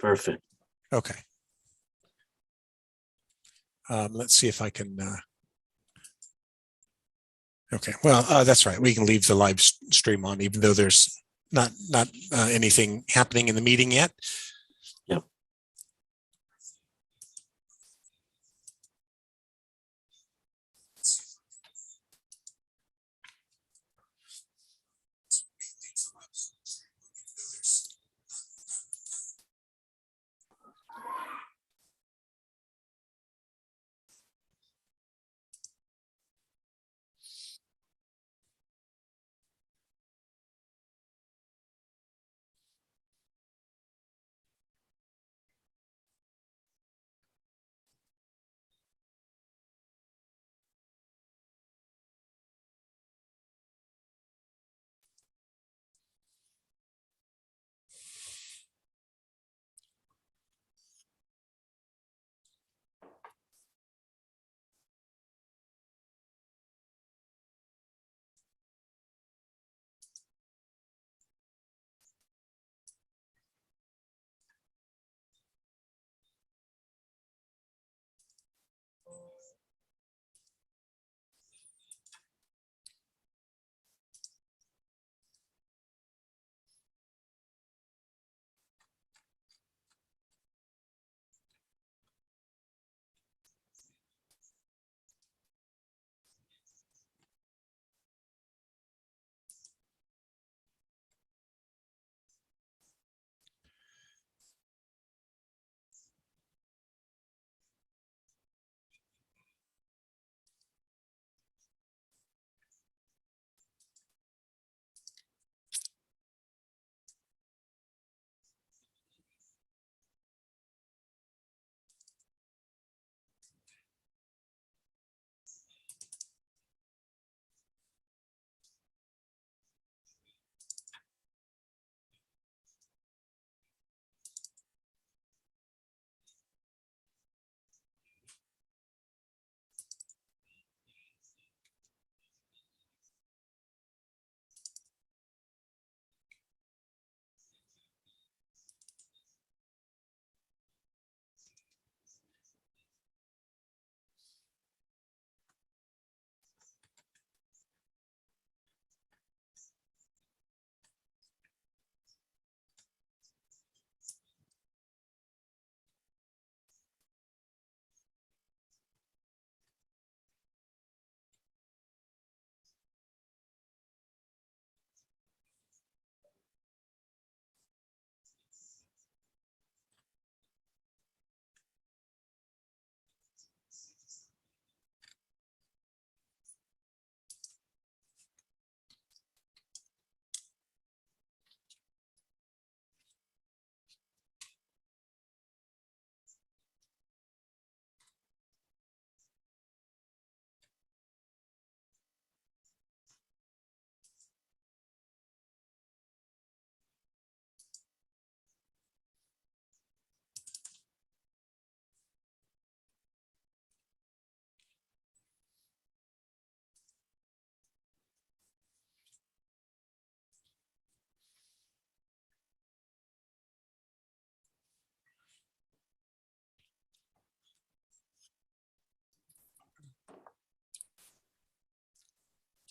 Perfect. Okay. Let's see if I can. Okay. Well, that's right. We can leave the live stream on, even though there's not anything happening in the meeting yet. Yep.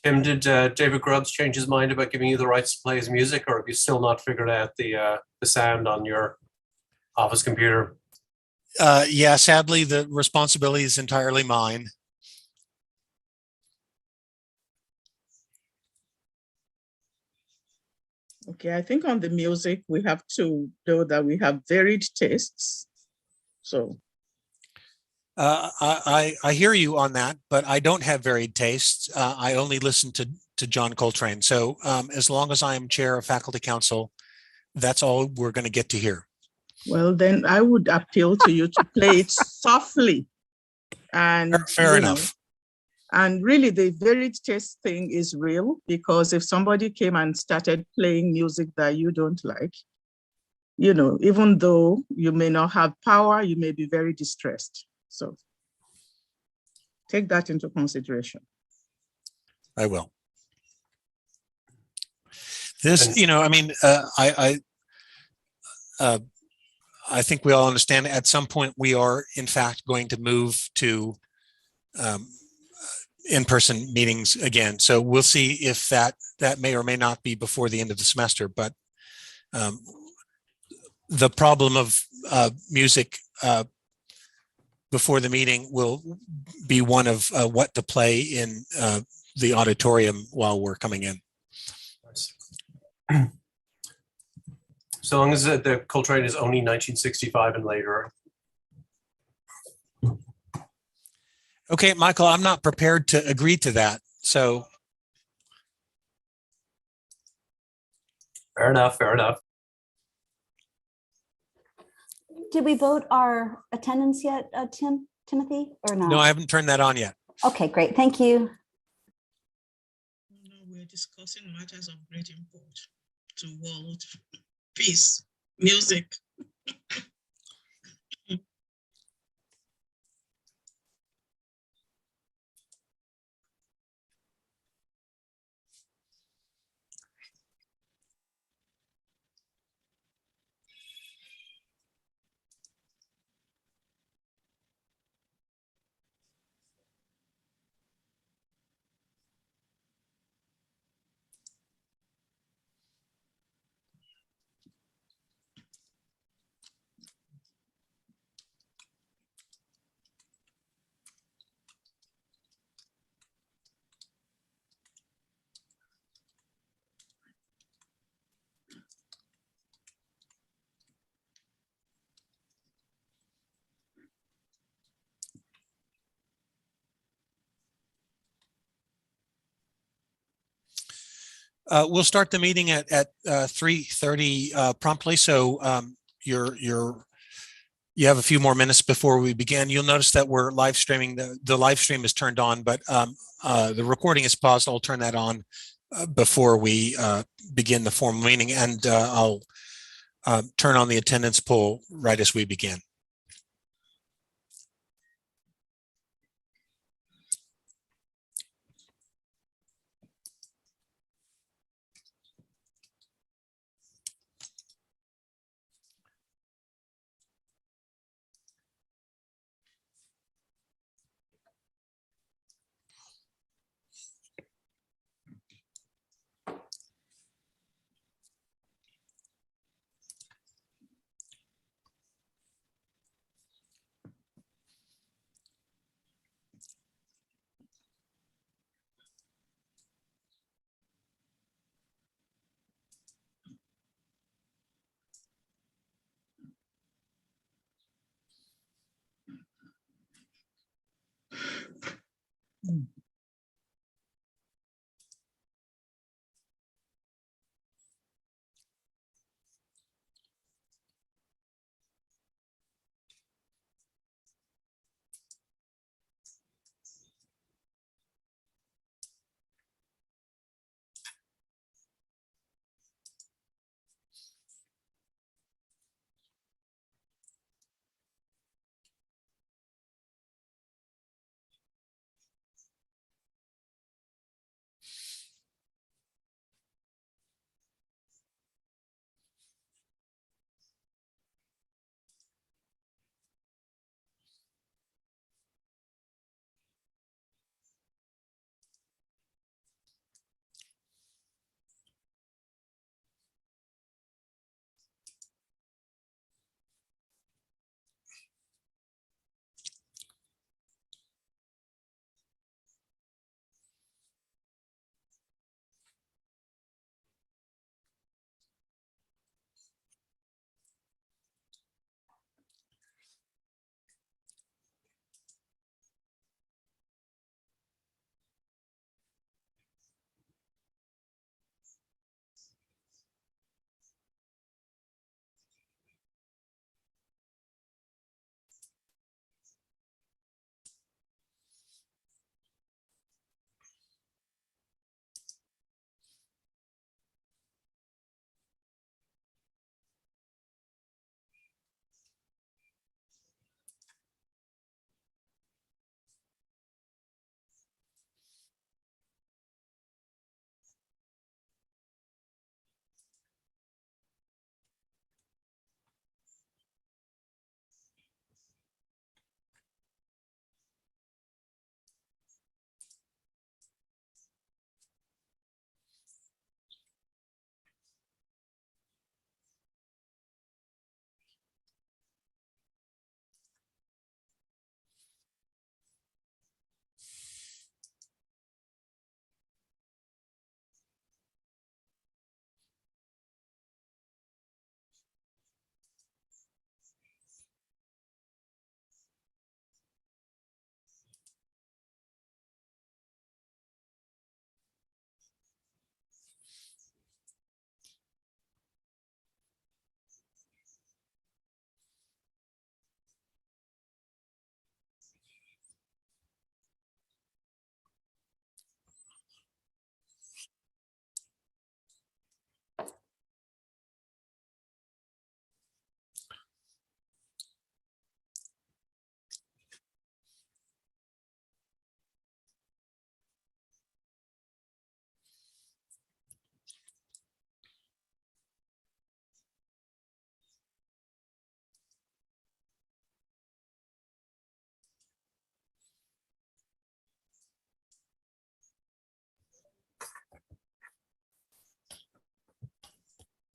Tim, did David Grubbs change his mind about giving you the rights to play his music, or have you still not figured out the sound on your office computer? Yeah, sadly, the responsibility is entirely mine. Okay, I think on the music, we have to know that we have varied tastes. So I hear you on that, but I don't have varied tastes. I only listen to John Coltrane. So as long as I am chair of faculty council, that's all we're going to get to hear. well, then I would appeal to you to play it softly. And fair enough. And really, the varied taste thing is real, because if somebody came and started playing music that you don't like, you know, even though you may not have power, you may be very distressed. So take that into consideration. I will. This, you know, I mean, I think we all understand at some point we are in fact going to move to in-person meetings again. So we'll see if that may or may not be before the end of the semester. But the problem of music before the meeting will be one of what to play in the auditorium while we're coming in. So long as the Coltrane is only 1965 and later. Okay, Michael, I'm not prepared to agree to that. So Fair enough, fair enough. Did we vote our attendance yet, Timothy, or not? no, I haven't turned that on yet. Okay, great. Thank you. No, we're discussing matters of great import to world peace, music. We'll start the meeting at 3:30 promptly. So you have a few more minutes before we begin. You'll notice that we're live streaming. The live stream is turned on, but the recording is paused. I'll turn that on before we begin the formal meeting, and I'll turn on the attendance poll right as we begin.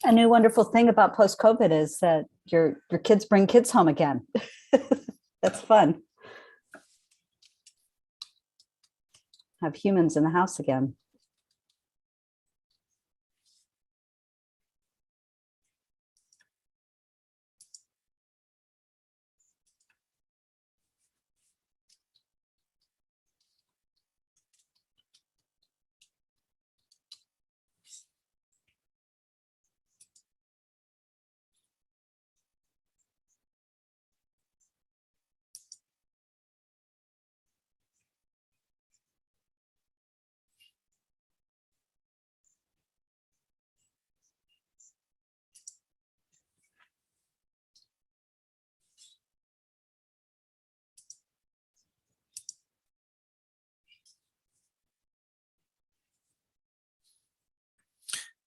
A new wonderful thing about post-COVID is that your kids bring kids home again. That's fun. Have humans in the house again.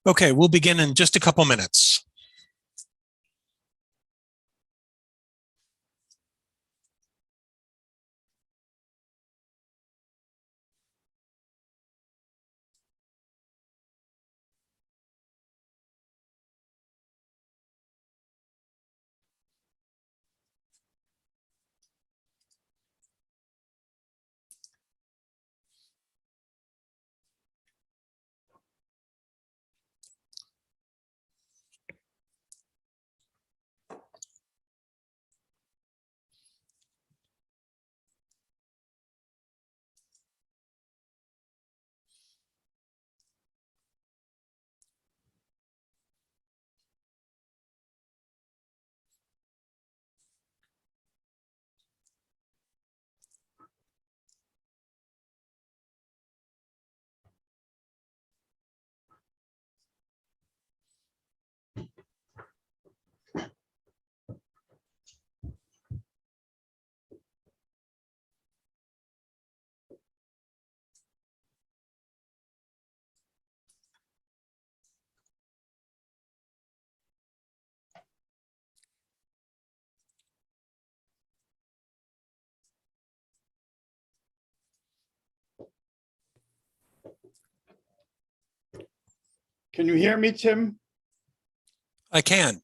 Okay, we'll begin in just a couple minutes. Can you hear me, Tim? I can.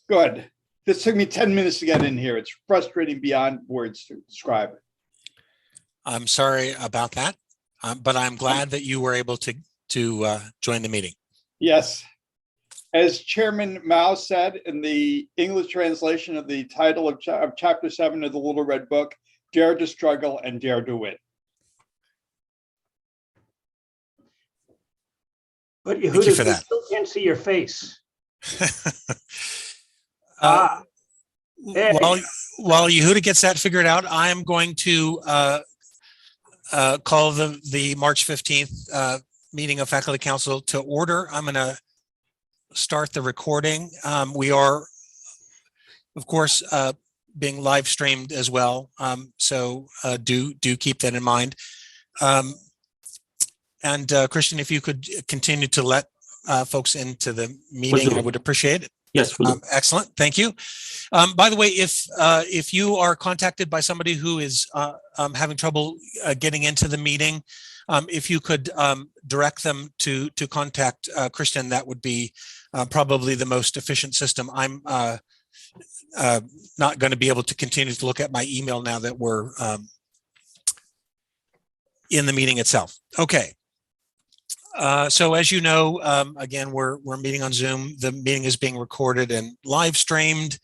Good. This took me 10 minutes to get in here. It's frustrating beyond words to describe it. I'm sorry about that, but I'm glad that you were able to join the meeting. Yes. As Chairman Mao said in the English translation of the title of Chapter 7 of the Little Red Book, dare to struggle and dare to win. But Thank you Yehuda, for we that. still can't see your face. There While Yehuda gets that figured out, I am going to call the March 15th meeting of Faculty Council to order. I'm going to start the recording. We are, of course, being live streamed as well. So do keep that in mind. And Christian, if you could continue to let folks into the meeting, I would appreciate it. Yes. Excellent. Thank you. By the way, if you are contacted by somebody who is having trouble getting into the meeting, if you could direct them to contact Christian, that would be probably the most efficient system. I'm not going to be able to continue to look at my email now that we're in the meeting itself. Okay. So as you know, again, we're meeting on Zoom. The meeting is being recorded and live streamed.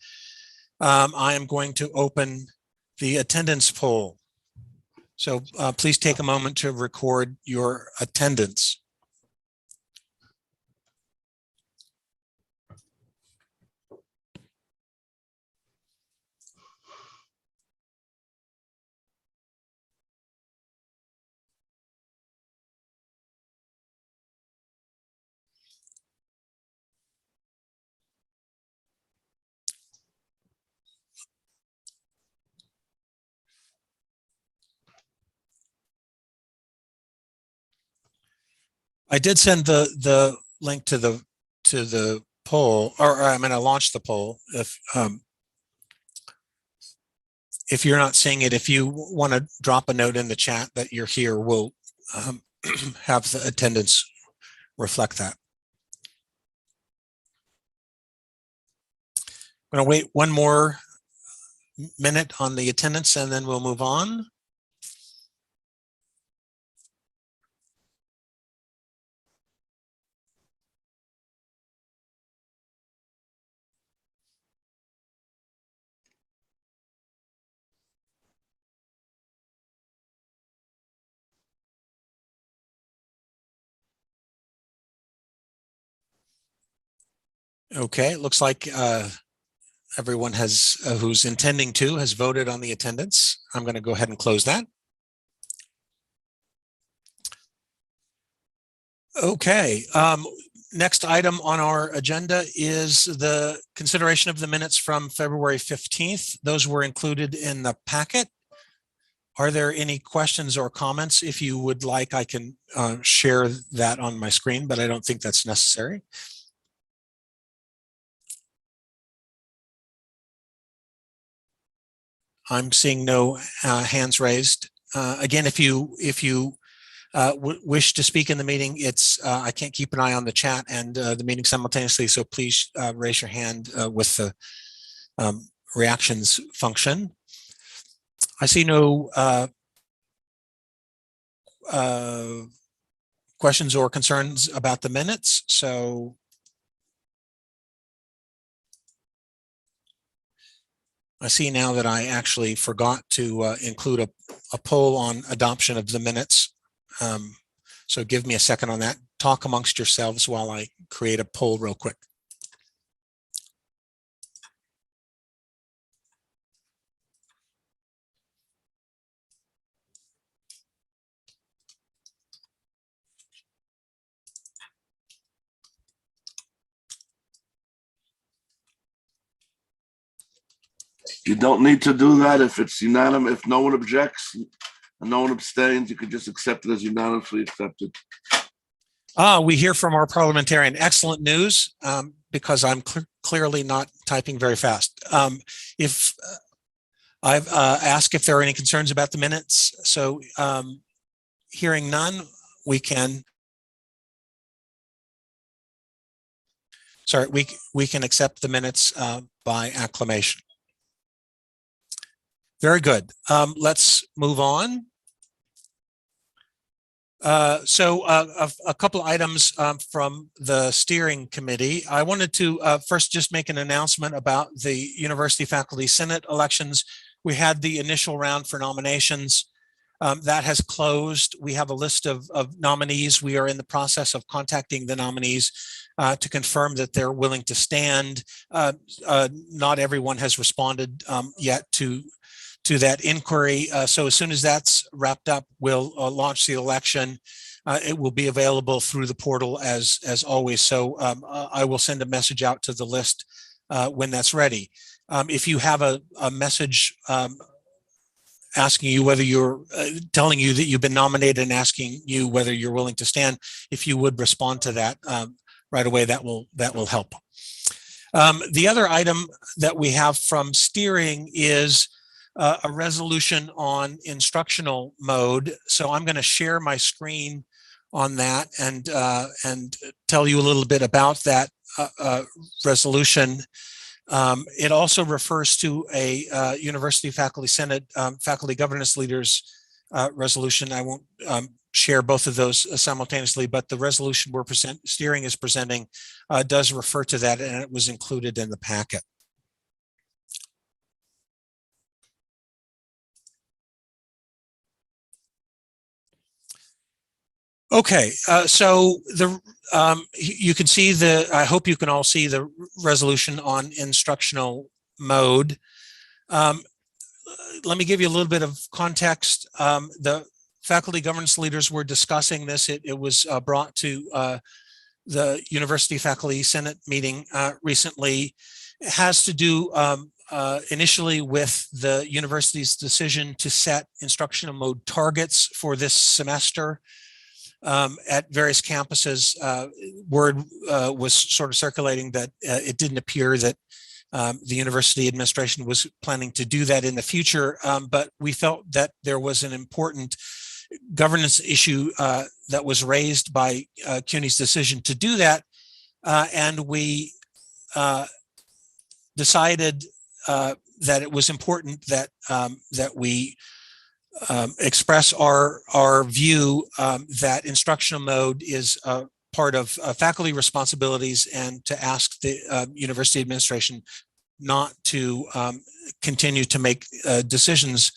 I am going to open the attendance poll. So please take a moment to record your attendance. I did send the link to the poll, or I'm going to launch the poll. If you're not seeing it, if you want to drop a note in the chat that you're here, we'll have the attendance reflect that. I'm going to wait one more minute on the attendance and then we'll move on. Okay, it looks like everyone has who's intending to has voted on the attendance. I'm going to go ahead and close that. Okay, next item on our agenda is the consideration of the minutes from February 15th. Those were included in the packet. Are there any questions or comments? If you would like, I can share that on my screen, but I don't think that's necessary. I'm seeing no hands raised. Again, if you wish to speak in the meeting, it's I can't keep an eye on the chat and the meeting simultaneously, so please raise your hand with the reactions function. I see no questions or concerns about the minutes, so I see now that I actually forgot to include a poll on adoption of the minutes. So give me a second on that. Talk amongst yourselves while I create a poll real quick. You don't need to do that if it's unanimous. If no one objects and no one abstains, you could just accept it as unanimously accepted. We hear from our parliamentarian. Excellent news, because I'm clearly not typing very fast. If I've asked if there are any concerns about the minutes, so hearing none, we can. Sorry, we can accept the minutes by acclamation. Very good. Let's move on. So a couple items from the steering committee. I wanted to first just make an announcement about the University Faculty Senate elections. We had the initial round for nominations. That has closed. We have a list of nominees. We are in the process of contacting the nominees to confirm that they're willing to stand. Not everyone has responded yet to that inquiry. So as soon as that's wrapped up, we'll launch the election. It will be available through the portal as always. So I will send a message out to the list when that's ready. If you have a message asking you whether you're telling you that you've been nominated and asking you whether you're willing to stand, if you would respond to that right away, that will help. The other item that we have from steering is a resolution on instructional mode. So I'm going to share my screen on that and tell you a little bit about that resolution. It also refers to a University Faculty Senate Faculty Governance Leaders resolution. I won't share both of those simultaneously, but the resolution steering is presenting does refer to that, and it was included in the packet. Okay, so you can see I hope you can all see the resolution on instructional mode. Let me give you a little bit of context. The faculty governance leaders were discussing this. It was brought to the University Faculty Senate meeting recently. It has to do initially with the university's decision to set instructional mode targets for this semester. At various campuses, word was sort of circulating that it didn't appear that the university administration was planning to do that in the future, but we felt that there was an important governance issue that was raised by CUNY's decision to do that, and we decided that it was important that that we express our view that instructional mode is part of faculty responsibilities, and to ask the university administration not to continue to make decisions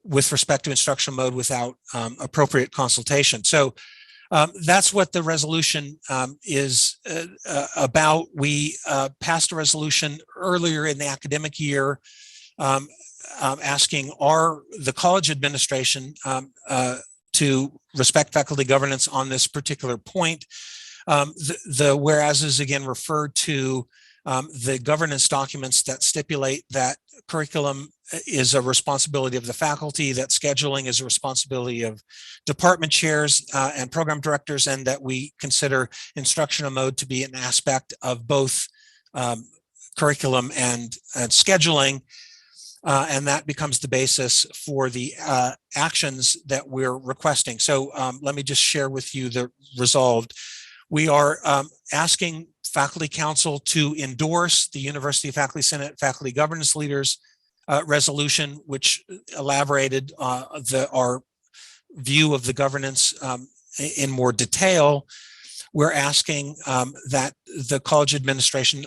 with respect to instructional mode without appropriate consultation. So that's what the resolution is about. We passed a resolution earlier in the academic year asking the college administration to respect faculty governance on this particular point. The whereases again refer to the governance documents that stipulate that curriculum is a responsibility of the faculty, that scheduling is a responsibility of department chairs and program directors, and that we consider instructional mode to be an aspect of both curriculum and scheduling. And that becomes the basis for the actions that we're requesting. So let me just share with you the resolved. We are asking Faculty Council to endorse the University Faculty Senate Faculty Governance Leaders resolution, which elaborated our view of the governance in more detail. We're asking that the college administration,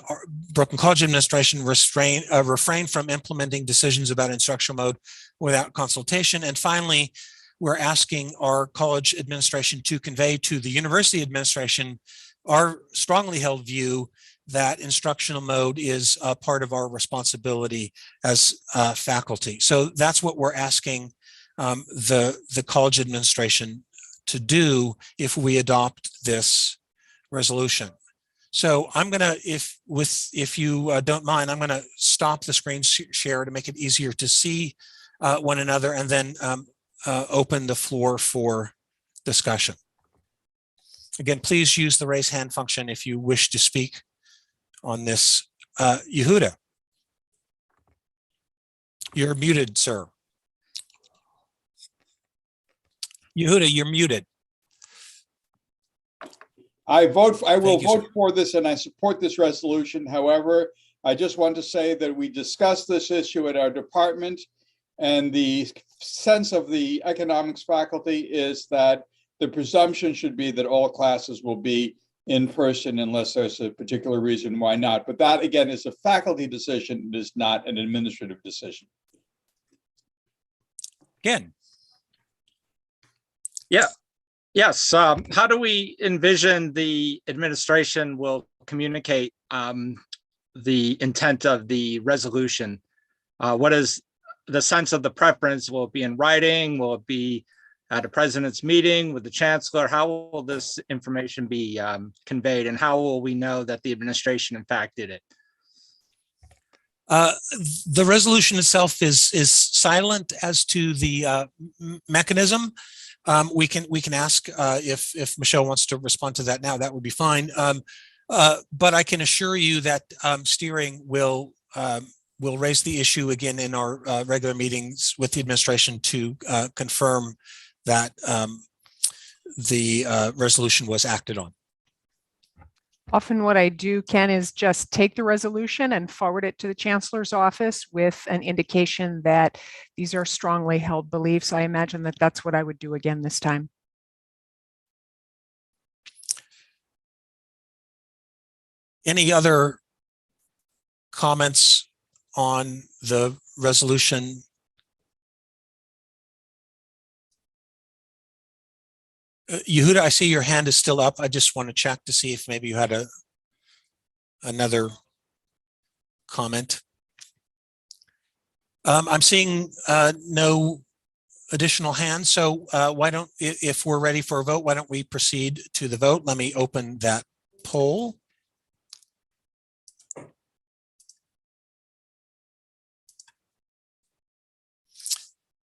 Brooklyn College administration, refrain from implementing decisions about instructional mode without consultation. And finally, we're asking our college administration to convey to the university administration our strongly held view that instructional mode is a part of our responsibility as faculty. So that's what we're asking the college administration to do if we adopt this resolution. So I'm gonna, if you don't mind, I'm gonna stop the screen share to make it easier to see one another, and then open the floor for discussion. Again, please use the raise hand function if you wish to speak on this. Yehuda, you're muted, sir. Yehuda, you're muted. I will Thank you, vote sir. for this, and I support this resolution. However, I just want to say that we discussed this issue at our department, and the sense of the economics faculty is that the presumption should be that all classes will be in person unless there's a particular reason why not. But that, again, is a faculty decision. It is not an administrative decision. Again, Yes. How do we envision the administration will communicate the intent of the resolution? What is the sense of the preference? Will it be in writing? Will it be at a president's meeting with the chancellor? How will this information be conveyed, and how will we know that the administration in fact did it? the resolution itself is silent as to the mechanism. We can ask if Michelle wants to respond to that now. That would be fine. But I can assure you that steering will raise the issue again in our regular meetings with the administration to confirm that the resolution was acted on. Often what I do, Ken, is just take the resolution and forward it to the chancellor's office with an indication that these are strongly held beliefs. I imagine that that's what I would do again this time. Any other comments on the resolution? Yehuda, I see your hand is still up. I just want to check to see if maybe you had another comment. I'm seeing no additional hands. So why don't, if we're ready for a vote, why don't we proceed to the vote? Let me open that poll.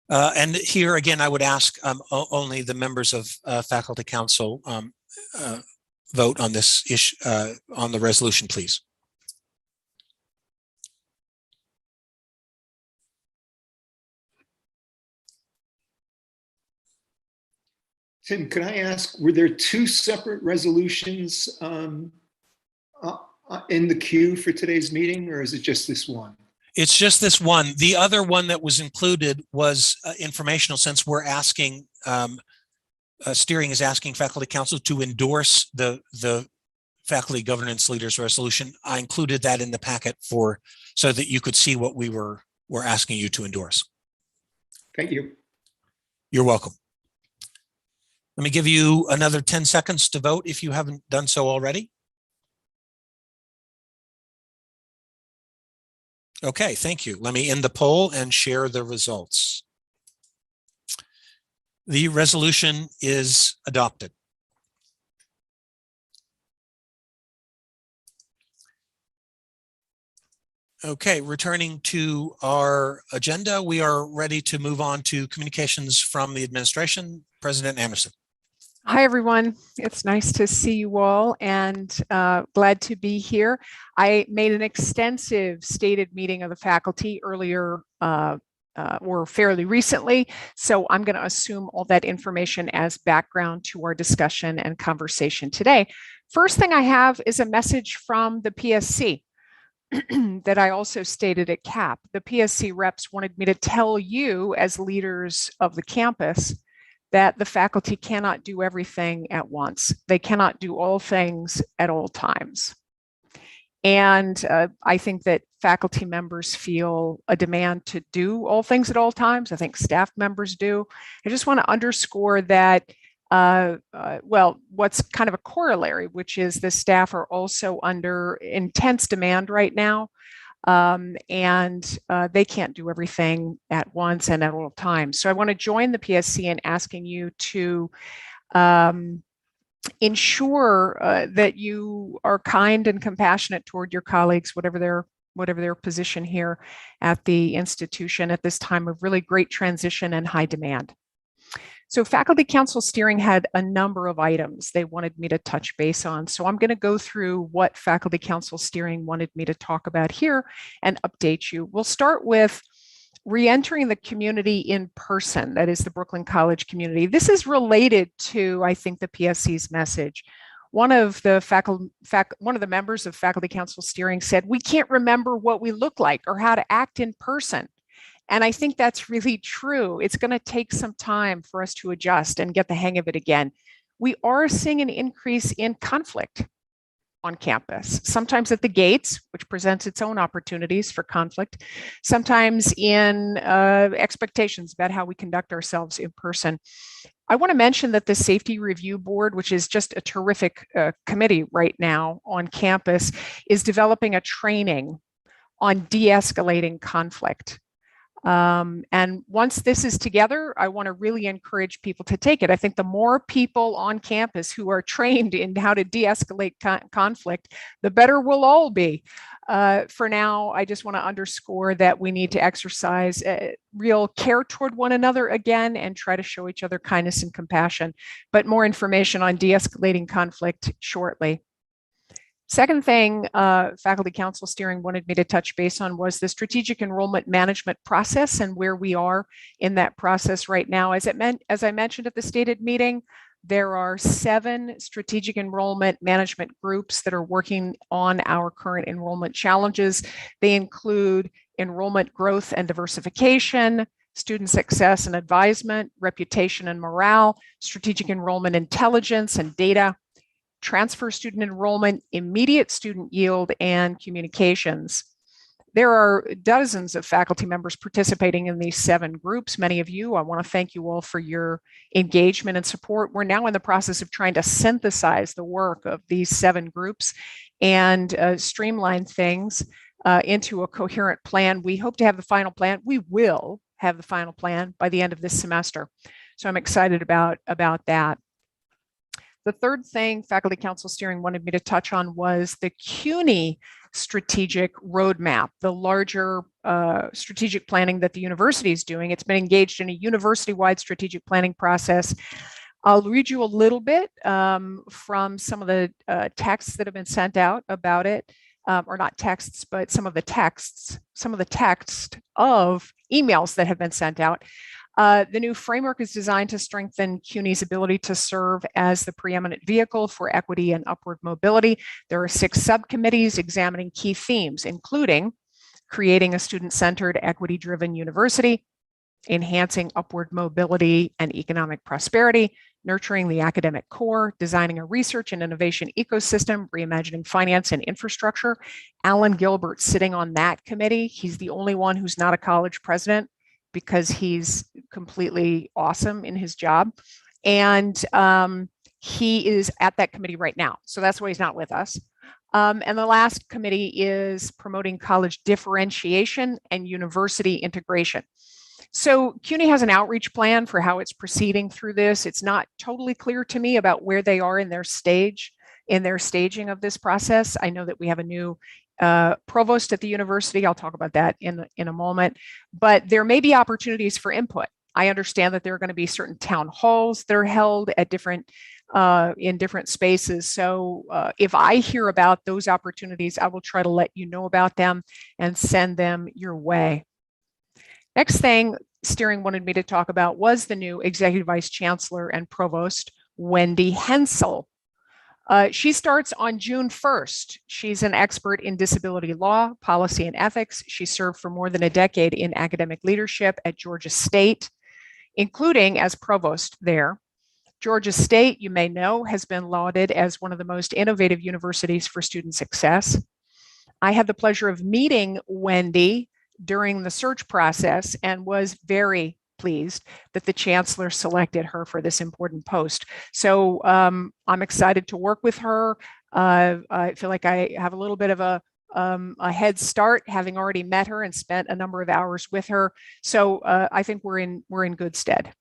And here again, I would ask only the members of Faculty Council vote on this issue, on the resolution, please. Tim, could I ask, were there two separate resolutions on in the queue for today's meeting, or is it just this one? It's just this one. The other one that was included was informational, since we're asking, steering is asking faculty council to endorse the faculty governance leaders resolution. I included that in the packet so that you could see what we're asking you to endorse. Thank you. You're welcome. Let me give you another 10 seconds to vote if you haven't done so already. Okay, thank you. Let me end the poll and share the results. The resolution is adopted. Okay, returning to our agenda, we are ready to move on to communications from the administration. President Anderson. Hi, everyone. It's nice to see you all and glad to be here. I made an extensive stated meeting of the faculty earlier or fairly recently, so I'm going to assume all that information as background to our discussion and conversation today. First thing I have is a message from the PSC that I also stated at CAP. The PSC reps wanted me to tell you as leaders of the campus that the faculty cannot do everything at once. They cannot do all things at all times. And I think that faculty members feel a demand to do all things at all times. I think staff members do. I just want to underscore that, well, what's kind of a corollary, which is the staff are also under intense demand right now. And they can't do everything at once and at all times. So I want to join the PSC in asking you to ensure that you are kind and compassionate toward your colleagues, whatever their position here at the institution at this time of really great transition and high demand. So faculty council steering had a number of items they wanted me to touch base on. So I'm going to go through what faculty council steering wanted me to talk about here and update you. We'll start with re-entering the community in person, that is the Brooklyn College community. This is related to, I think, the PSC's message. One of the members of faculty council steering said, we can't remember what we look like or how to act in person. And I think that's really true. It's going to take some time for us to adjust and get the hang of it again. We are seeing an increase in conflict on campus, sometimes at the gates, which presents its own opportunities for conflict, sometimes in expectations about how we conduct ourselves in person. I want to mention that the Safety Review Board, which is just a terrific committee right now on campus, is developing a training on de-escalating conflict. And once this is together, I want to really encourage people to take it. I think the more people on campus who are trained in how to de-escalate conflict, the better we'll all be. For now, I just want to underscore that we need to exercise real care toward one another again and try to show each other kindness and compassion. But more information on de-escalating conflict shortly. Second thing faculty council steering wanted me to touch base on was the strategic enrollment management process and where we are in that process right now. As I mentioned at the stated meeting, there are 7 strategic enrollment management groups that are working on our current enrollment challenges. They include enrollment growth and diversification, student success and advisement, reputation and morale, strategic enrollment intelligence and data, transfer student enrollment, immediate student yield, and communications. There are dozens of faculty members participating in these 7 groups. Many of you, I want to thank you all for your engagement and support. We're now in the process of trying to synthesize the work of these 7 groups and streamline things into a coherent plan. We hope to have the final plan. We will have the final plan by the end of this semester. So I'm excited about that. The third thing faculty council steering wanted me to touch on was the CUNY strategic roadmap, the larger strategic planning that the university is doing. It's been engaged in a university-wide strategic planning process. I'll read you a little bit from some of the texts that have been sent out about it, or not texts, but some of the text of emails that have been sent out. The new framework is designed to strengthen CUNY's ability to serve as the preeminent vehicle for equity and upward mobility. There are 6 subcommittees examining key themes, including creating a student-centered, equity-driven university, enhancing upward mobility and economic prosperity, nurturing the academic core, designing a research and innovation ecosystem, reimagining finance and infrastructure. Alan Gilbert sitting on that committee. He's the only one who's not a college president because he's completely awesome in his job. And he is at that committee right now. So that's why he's not with us. And the last committee is promoting college differentiation and university integration. So CUNY has an outreach plan for how it's proceeding through this. It's not totally clear to me about where they are in their staging of this process. I know that we have a new provost at the university. I'll talk about that in a moment, but there may be opportunities for input. I understand that there are going to be certain town halls that are held at in different spaces. So if I hear about those opportunities, I will try to let you know about them and send them your way. Next thing steering wanted me to talk about was the new Executive Vice Chancellor and Provost, Wendy Hensel. She starts on June 1st. She's an expert in disability law, policy, and ethics. She served for more than a decade in academic leadership at Georgia State, including as provost there. Georgia State, you may know, has been lauded as one of the most innovative universities for student success. I had the pleasure of meeting Wendy during the search process and was very pleased that the chancellor selected her for this important post. So I'm excited to work with her. I feel like I have a little bit of a head start, having already met her and spent a number of hours with her. So I think we're in good stead.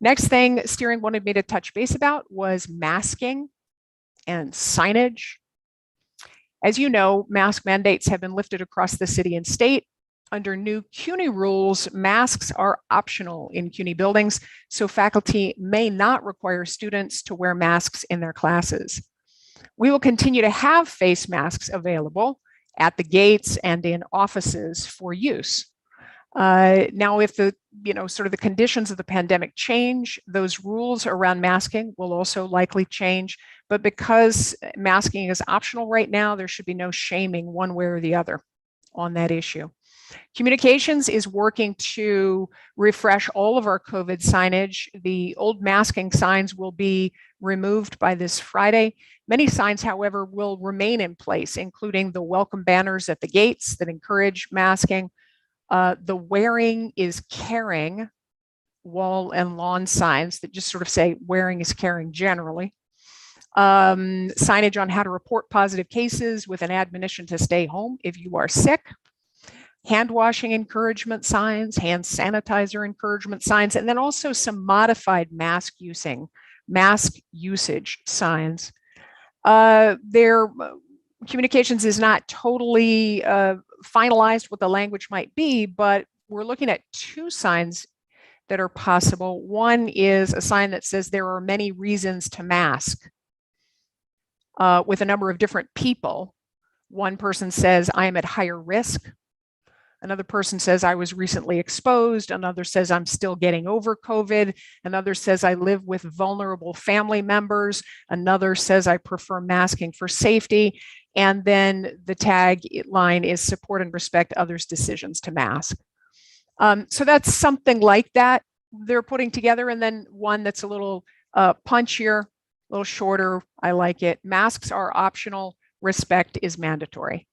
Next thing steering wanted me to touch base about was masking and signage. As you know, mask mandates have been lifted across the city and state. Under new CUNY rules, masks are optional in CUNY buildings, so faculty may not require students to wear masks in their classes. We will continue to have face masks available at the gates and in offices for use. Now, if the conditions of the pandemic change, those rules around masking will also likely change. But because masking is optional right now, there should be no shaming one way or the other on that issue. Communications is working to refresh all of our COVID signage. The old masking signs will be removed by this Friday. Many signs, however, will remain in place, including the welcome banners at the gates that encourage masking. The wearing is caring wall and lawn signs that just sort of say wearing is caring generally. Signage on how to report positive cases with an admonition to stay home if you are sick. Hand washing encouragement signs, hand sanitizer encouragement signs, and then also some modified mask usage signs. Their communications is not totally finalized what the language might be, but we're looking at 2 signs that are possible. One is a sign that says there are many reasons to mask with a number of different people. One person says, I am at higher risk. Another person says, I was recently exposed. Another says, I'm still getting over COVID. Another says, I live with vulnerable family members. Another says, I prefer masking for safety. And then the tag line is support and respect others' decisions to mask. So that's something like that they're putting together. And then one that's a little punchier, a little shorter. I like it. Masks are optional. Respect is mandatory.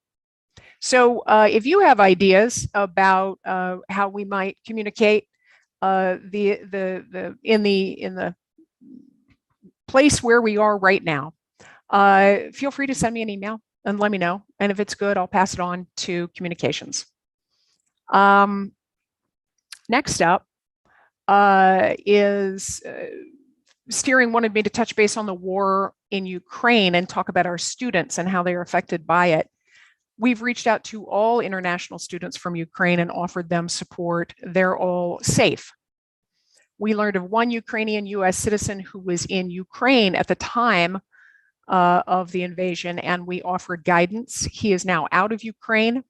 So if you have ideas about how we might communicate in the place where we are right now, feel free to send me an email and let me know. And if it's good, I'll pass it on to communications. Next up is steering wanted me to touch base on the war in Ukraine and talk about our students and how they are affected by it. We've reached out to all international students from Ukraine and offered them support. They're all safe. We learned of one Ukrainian US citizen who was in Ukraine at the time of the invasion, and we offered guidance. He is now out of Ukraine.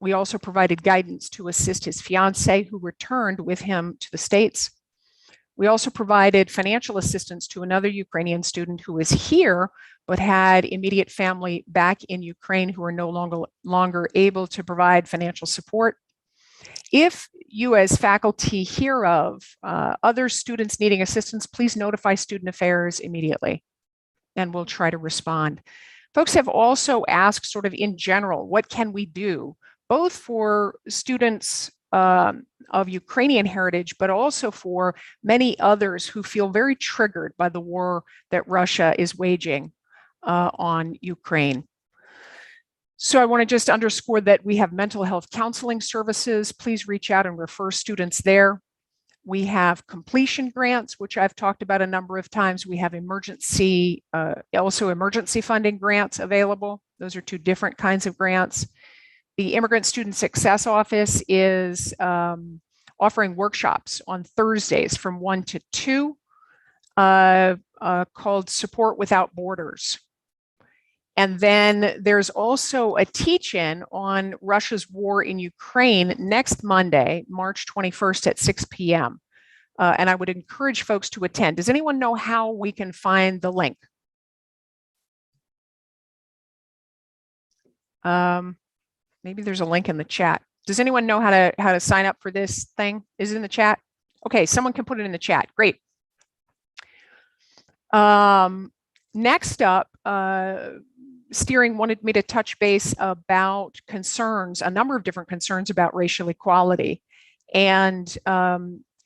We also provided guidance to assist his fiancée, who returned with him to the States. We also provided financial assistance to another Ukrainian student who is here, but had immediate family back in Ukraine who are no longer able to provide financial support. If you as faculty hear of other students needing assistance, please notify Student Affairs immediately, and we'll try to respond. Folks have also asked sort of in general, what can we do, both for students of Ukrainian heritage, but also for many others who feel very triggered by the war that Russia is waging on Ukraine. So I want to just underscore that we have mental health counseling services. Please reach out and refer students there. We have completion grants, which I've talked about a number of times. We have also emergency funding grants available. Those are two different kinds of grants. The Immigrant Student Success Office is offering workshops on Thursdays from 1 to 2 called Support Without Borders. And then there's also a teach-in on Russia's war in Ukraine next Monday, March 21st at 6 p.m. And I would encourage folks to attend. Does anyone know how we can find the link? Maybe there's a link in the chat. Does anyone know how to sign up for this thing? Is it in the chat? Okay, someone can put it in the chat. Great. Next up, Steering wanted me to touch base about concerns, a number of different concerns about racial equality. And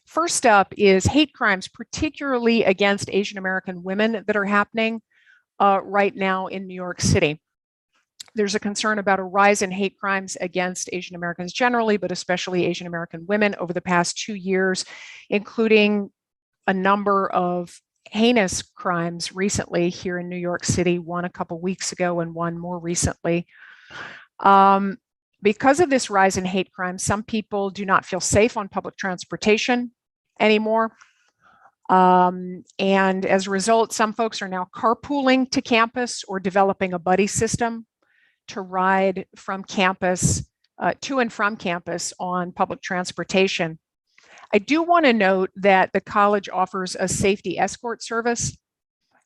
first up is hate crimes, particularly against Asian American women, that are happening right now in New York City. There's a concern about a rise in hate crimes against Asian Americans generally, but especially Asian American women over the past 2 years, including a number of heinous crimes recently here in New York City, one a couple weeks ago and one more recently. Because of this rise in hate crimes, some people do not feel safe on public transportation anymore. And as a result, some folks are now carpooling to campus or developing a buddy system to ride from campus to and from campus on public transportation. I do want to note that the college offers a safety escort service.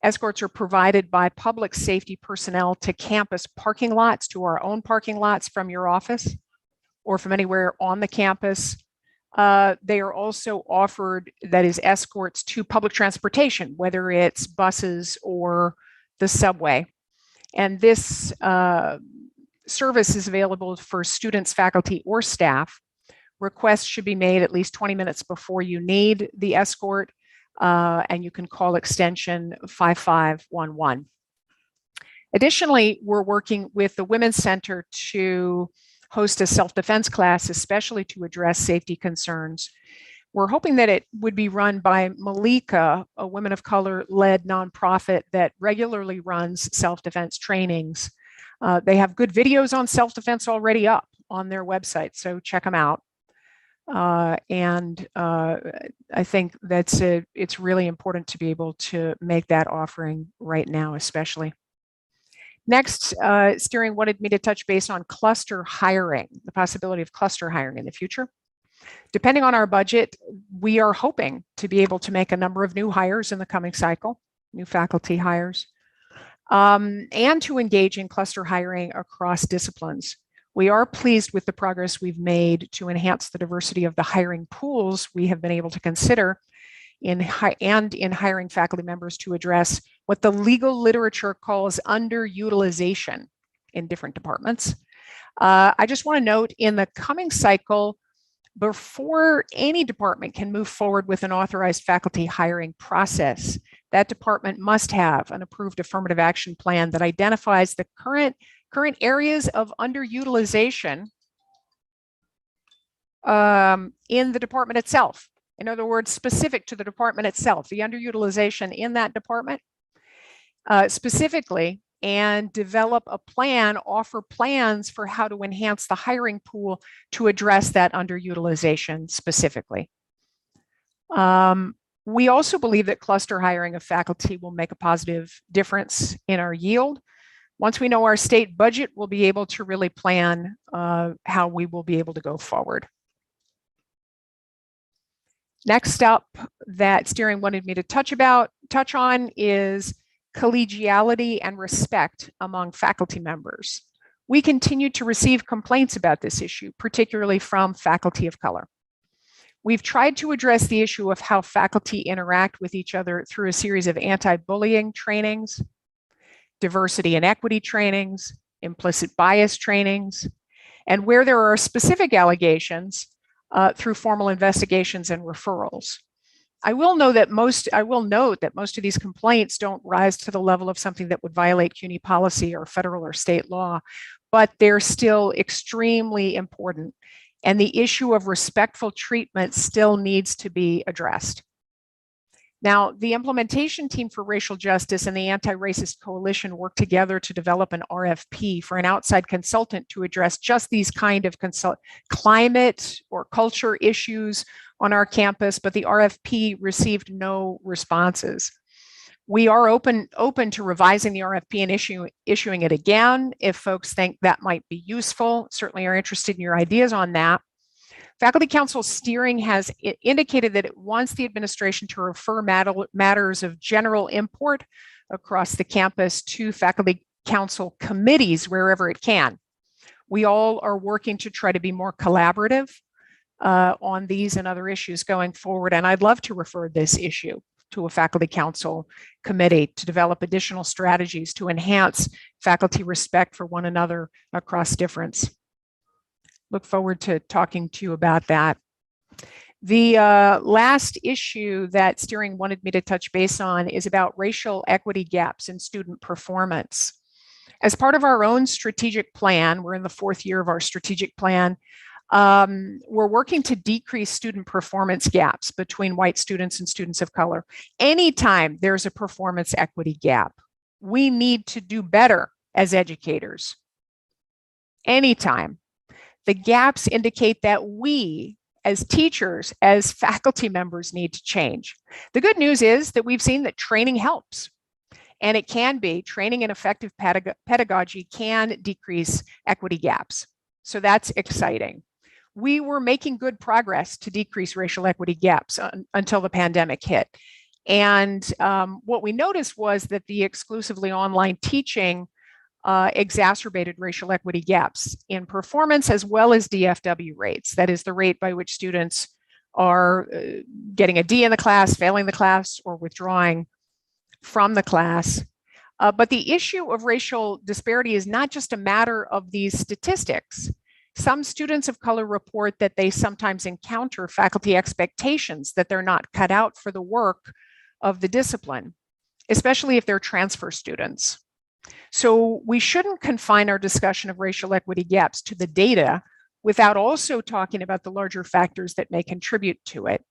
Escorts are provided by public safety personnel to campus parking lots, to our own parking lots from your office or from anywhere on the campus. They are also offered, that is, escorts to public transportation, whether it's buses or the subway. And this service is available for students, faculty, or staff. Requests should be made at least 20 minutes before you need the escort, and you can call extension 5511. Additionally, we're working with the Women's Center to host a self-defense class, especially to address safety concerns. We're hoping that it would be run by Malika, a women of color-led nonprofit that regularly runs self-defense trainings. They have good videos on self-defense already up on their website, so check them out. I think it's really important to be able to make that offering right now, especially. Next, Steering wanted me to touch base on cluster hiring, the possibility of cluster hiring in the future. Depending on our budget, we are hoping to be able to make a number of new hires in the coming cycle, new faculty hires, and to engage in cluster hiring across disciplines. We are pleased with the progress we've made to enhance the diversity of the hiring pools we have been able to consider in hiring faculty members to address what the legal literature calls underutilization in different departments. I just want to note, in the coming cycle, before any department can move forward with an authorized faculty hiring process, that department must have an approved affirmative action plan that identifies the current areas of underutilization in the department itself. In other words, specific to the department itself, the underutilization in that department specifically, and develop a plan, offer plans for how to enhance the hiring pool to address that underutilization specifically. We also believe that cluster hiring of faculty will make a positive difference in our yield. Once we know our state budget, we'll be able to really plan how we will be able to go forward. Next up that steering wanted me to touch on is collegiality and respect among faculty members. We continue to receive complaints about this issue, particularly from faculty of color. We've tried to address the issue of how faculty interact with each other through a series of anti-bullying trainings, diversity and equity trainings, implicit bias trainings, and where there are specific allegations, through formal investigations and referrals. I will note that most of these complaints don't rise to the level of something that would violate CUNY policy or federal or state law, but they're still extremely important. And the issue of respectful treatment still needs to be addressed. Now, the implementation team for racial justice and the Anti-Racist Coalition worked together to develop an RFP for an outside consultant to address just these kind of climate or culture issues on our campus, but the RFP received no responses. We are open to revising the RFP and issuing it again if folks think that might be useful. Certainly are interested in your ideas on that. Faculty Council steering has indicated that it wants the administration to refer matters of general import across the campus to Faculty Council committees wherever it can. We all are working to try to be more collaborative on these and other issues going forward, and I'd love to refer this issue to a Faculty Council committee to develop additional strategies to enhance faculty respect for one another across difference. Look forward to talking to you about that. The last issue that steering wanted me to touch base on is about racial equity gaps in student performance. As part of our own strategic plan, we're in the 4th year of our strategic plan, we're working to decrease student performance gaps between white students and students of color. Anytime there's a performance equity gap, we need to do better as educators. Anytime. The gaps indicate that we, as teachers, as faculty members, need to change. The good news is that we've seen that training helps, and it can be, training in effective pedagogy can decrease equity gaps. So that's exciting. We were making good progress to decrease racial equity gaps until the pandemic hit. And what we noticed was that the exclusively online teaching exacerbated racial equity gaps in performance as well as DFW rates. That is the rate by which students are getting a D in the class, failing the class, or withdrawing from the class. But the issue of racial disparity is not just a matter of these statistics. Some students of color report that they sometimes encounter faculty expectations that they're not cut out for the work of the discipline, especially if they're transfer students. So we shouldn't confine our discussion of racial equity gaps to the data without also talking about the larger factors that may contribute to it.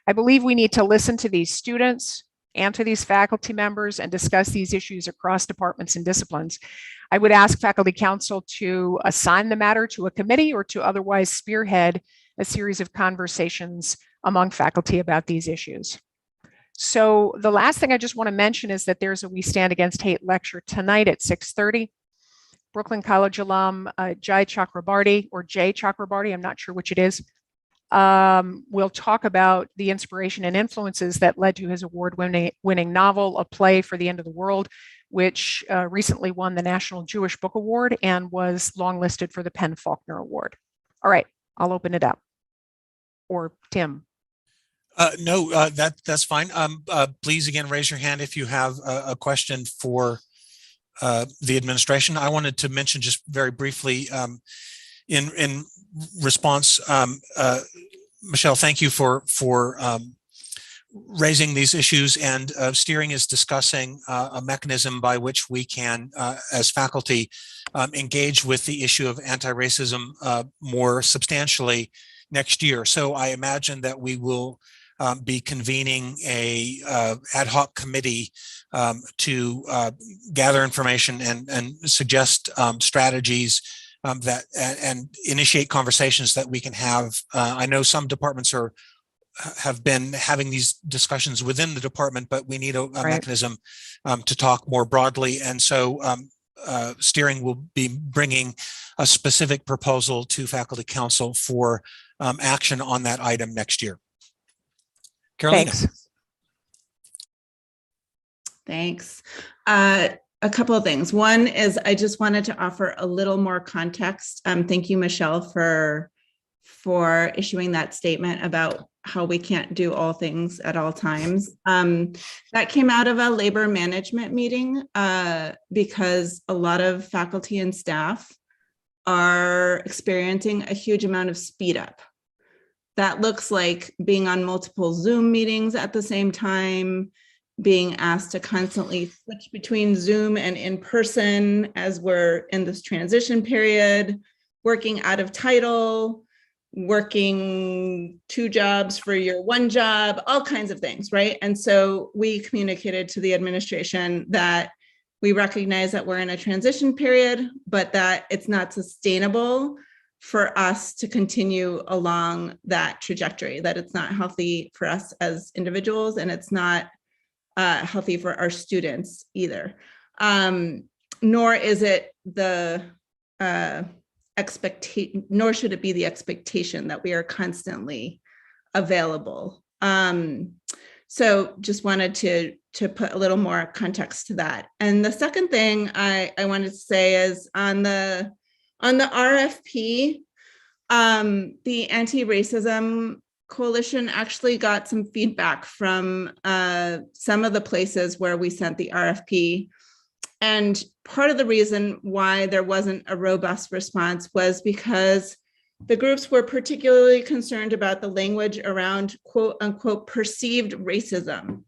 I believe we need to listen to these students and to these faculty members and discuss these issues across departments and disciplines. I would ask Faculty Council to assign the matter to a committee or to otherwise spearhead a series of conversations among faculty about these issues. So the last thing I just want to mention is that there's a We Stand Against Hate lecture tonight at 6:30. Brooklyn College alum Jai Chakrabarty, or Jay Chakrabarty, I'm not sure which it is, will talk about the inspiration and influences that led to his award-winning novel, A Play for the End of the World, which recently won the National Jewish Book Award and was longlisted for the Penn Faulkner Award. All right, I'll open it up. Or Tim. No, that's fine. Please again, raise your hand if you have a question for the administration. I wanted to mention just very briefly in response, Michelle, thank you for raising these issues, and steering is discussing a mechanism by which we can, as faculty, engage with the issue of anti-racism more substantially next year. So I imagine that we will be convening a ad hoc committee to gather information and suggest strategies that and initiate conversations that we can have. I know some departments have been having these discussions within the department, but we need a mechanism to talk more broadly. And so steering will be bringing a specific proposal to faculty council for action on that item next year. Carolina. Thanks. Thanks. A couple of things. One is I just wanted to offer a little more context. Thank you, Michelle, for issuing that statement about how we can't do all things at all times. That came out of a labor management meeting because a lot of faculty and staff are experiencing a huge amount of speed up. That looks like being on multiple Zoom meetings at the same time, being asked to constantly switch between Zoom and in person as we're in this transition period, working out of title, working 2 jobs for your 1 job, all kinds of things, right? And so we communicated to the administration that we recognize that we're in a transition period, but that it's not sustainable for us to continue along that trajectory, that it's not healthy for us as individuals, and it's not healthy for our students either. Nor is it the expectation, nor should it be the expectation that we are constantly available. So just wanted to put a little more context to that. And the second thing I wanted to say is on the RFP, the Anti-Racism Coalition actually got some feedback from some of the places where we sent the RFP. And part of the reason why there wasn't a robust response was because the groups were particularly concerned about the language around quote unquote perceived racism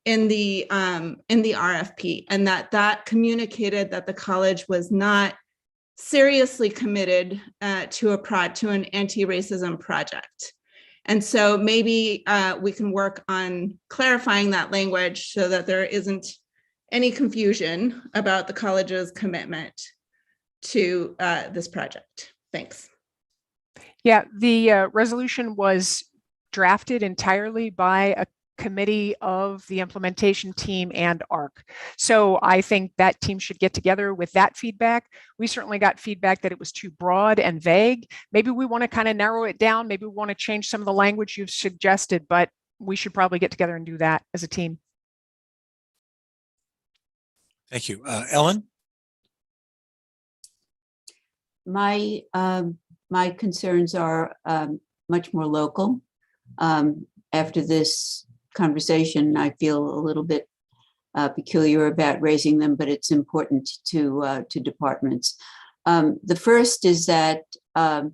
in the RFP, and that communicated that the college was not seriously committed to an anti-racism project. And so maybe we can work on clarifying that language so that there isn't any confusion about the college's commitment to this project. Thanks. Yeah, the resolution was drafted entirely by a committee of the implementation team and ARC. So I think that team should get together with that feedback. We certainly got feedback that it was too broad and vague. Maybe we want to kind of narrow it down. Maybe we want to change some of the language you've suggested, but we should probably get together and do that as a team. Thank you. Ellen? My concerns are much more local. After this conversation, I feel a little bit peculiar about raising them, but it's important to departments. The first is that the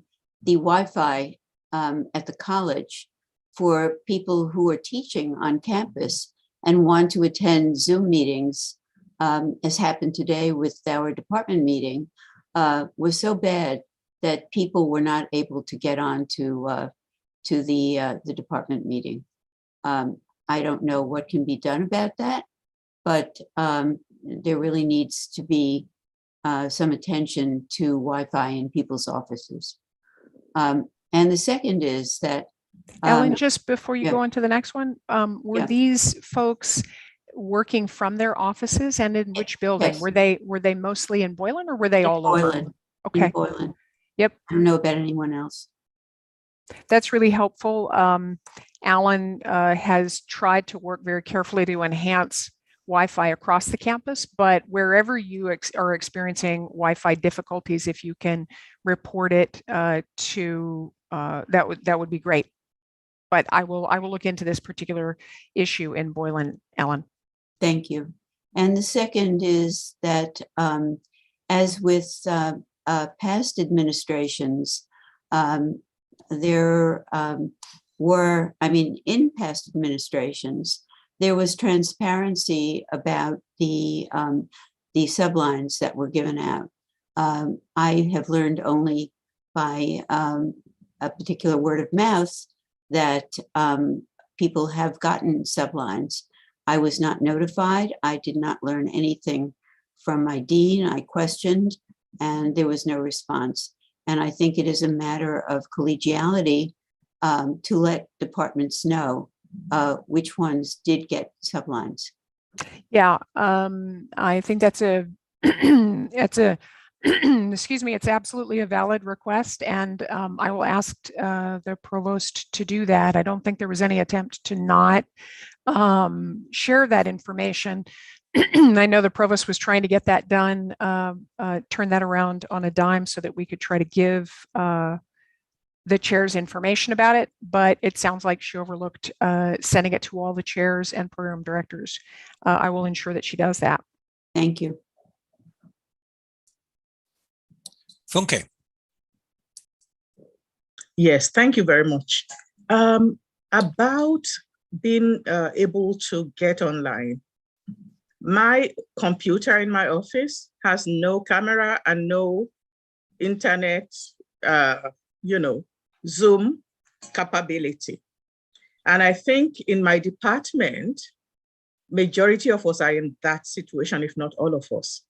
Wi-Fi at the college for people who are teaching on campus and want to attend Zoom meetings, as happened today with our department meeting, was so bad that people were not able to get on to the department meeting. I don't know what can be done about that, but there really needs to be some attention to Wi-Fi in people's offices. And the second is that Ellen, just before you yeah. go on to the next one, were Yeah. these folks working from their offices, and in which building? Yes. Were they mostly in Boylan, or were they in all over? Boylan, Okay. in Boylan. Yep. I don't know about anyone else. That's really helpful. Alan has tried to work very carefully to enhance Wi-Fi across the campus, but wherever you are experiencing Wi-Fi difficulties, if you can report it to that would be great. But I will look into this particular issue in Boylan, Ellen. Thank you. And the second is that, as with past administrations, there were, in past administrations, there was transparency about the sublines that were given out. I have learned only by a particular word of mouth that people have gotten sublines. I was not notified. I did not learn anything from my dean. I questioned, and there was no response. And I think it is a matter of collegiality to let departments know which ones did get sublines. Yeah, I think that's a it's a, excuse me, it's absolutely a valid request, and I will ask the provost to do that. I don't think there was any attempt to not share that information. I know the provost was trying to get that done, turn that around on a dime so that we could try to give the chairs information about it, but it sounds like she overlooked sending it to all the chairs and program directors. I will ensure that she does that. Thank you. Funke. Yes, thank you very much. About being able to get online, my computer in my office has no camera and no internet, Zoom capability. And I think in my department, majority of us are in that situation, if not all of us.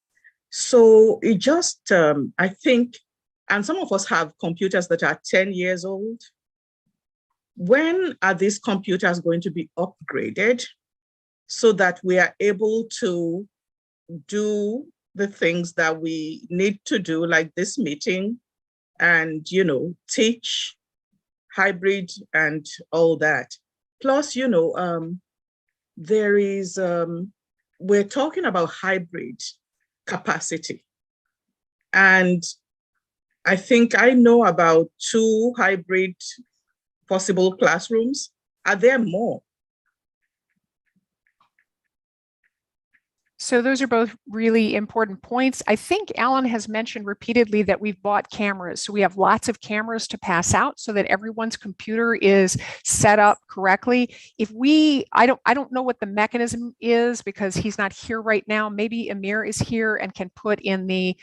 So it just, I think, and some of us have computers that are 10 years old. When are these computers going to be upgraded so that we are able to do the things that we need to do, like this meeting, and, teach hybrid and all that. Plus, there is, we're talking about hybrid capacity. And I think I know about 2 hybrid possible classrooms. Are there more? So those are both really important points. I think Alan has mentioned repeatedly that we've bought cameras. So we have lots of cameras to pass out so that everyone's computer is set up correctly. If I don't know what the mechanism is because he's not here right now. Maybe Amir is here and can put in the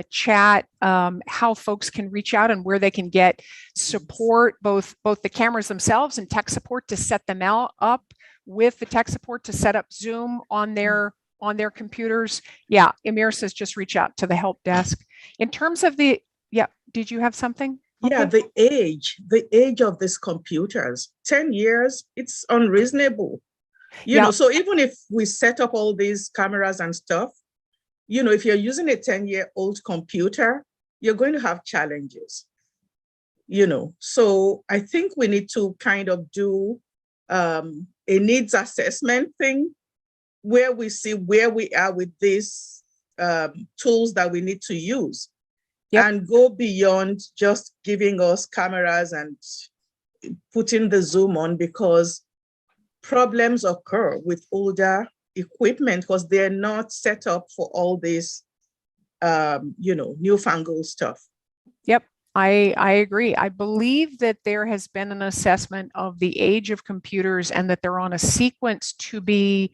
chat how folks can reach out and where they can get support, both the cameras themselves and tech support to set them up, with the tech support to set up Zoom on their computers. Yeah, Amir says just reach out to the help desk. In terms of did you have something? Yeah, Okay. the age of these computers, 10 years, it's unreasonable. So even if we set up all these cameras and stuff, if you're using a 10-year-old computer, you're going to have challenges. So I think we need to kind of do a needs assessment thing where we see where we are with these tools that we need to use. Yep. And go beyond just giving us cameras and putting the Zoom on, because problems occur with older equipment because they're not set up for all this, newfangled stuff. Yep. I agree. I believe that there has been an assessment of the age of computers and that they're on a sequence to be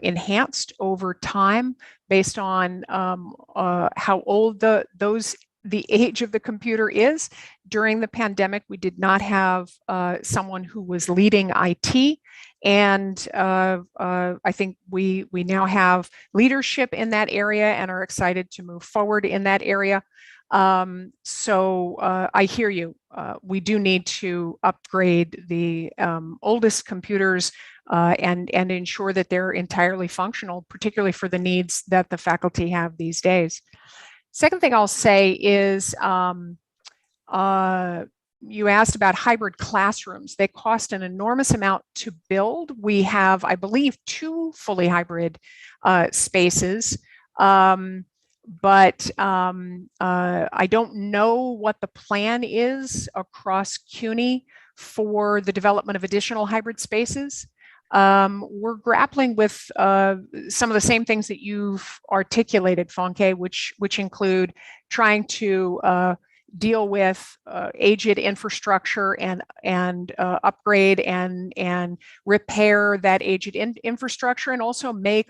enhanced over time based on how old the age of the computer is. During the pandemic, we did not have someone who was leading IT. And I think we now have leadership in that area and are excited to move forward in that area. So I hear you. We do need to upgrade the oldest computers and ensure that they're entirely functional, particularly for the needs that the faculty have these days. Second thing I'll say is you asked about hybrid classrooms. They cost an enormous amount to build. We have, I believe, 2 fully hybrid spaces. But I don't know what the plan is across CUNY for the development of additional hybrid spaces. We're grappling with some of the same things that you've articulated, Fonke, which include trying to deal with aged infrastructure and upgrade and repair that aged infrastructure, and also make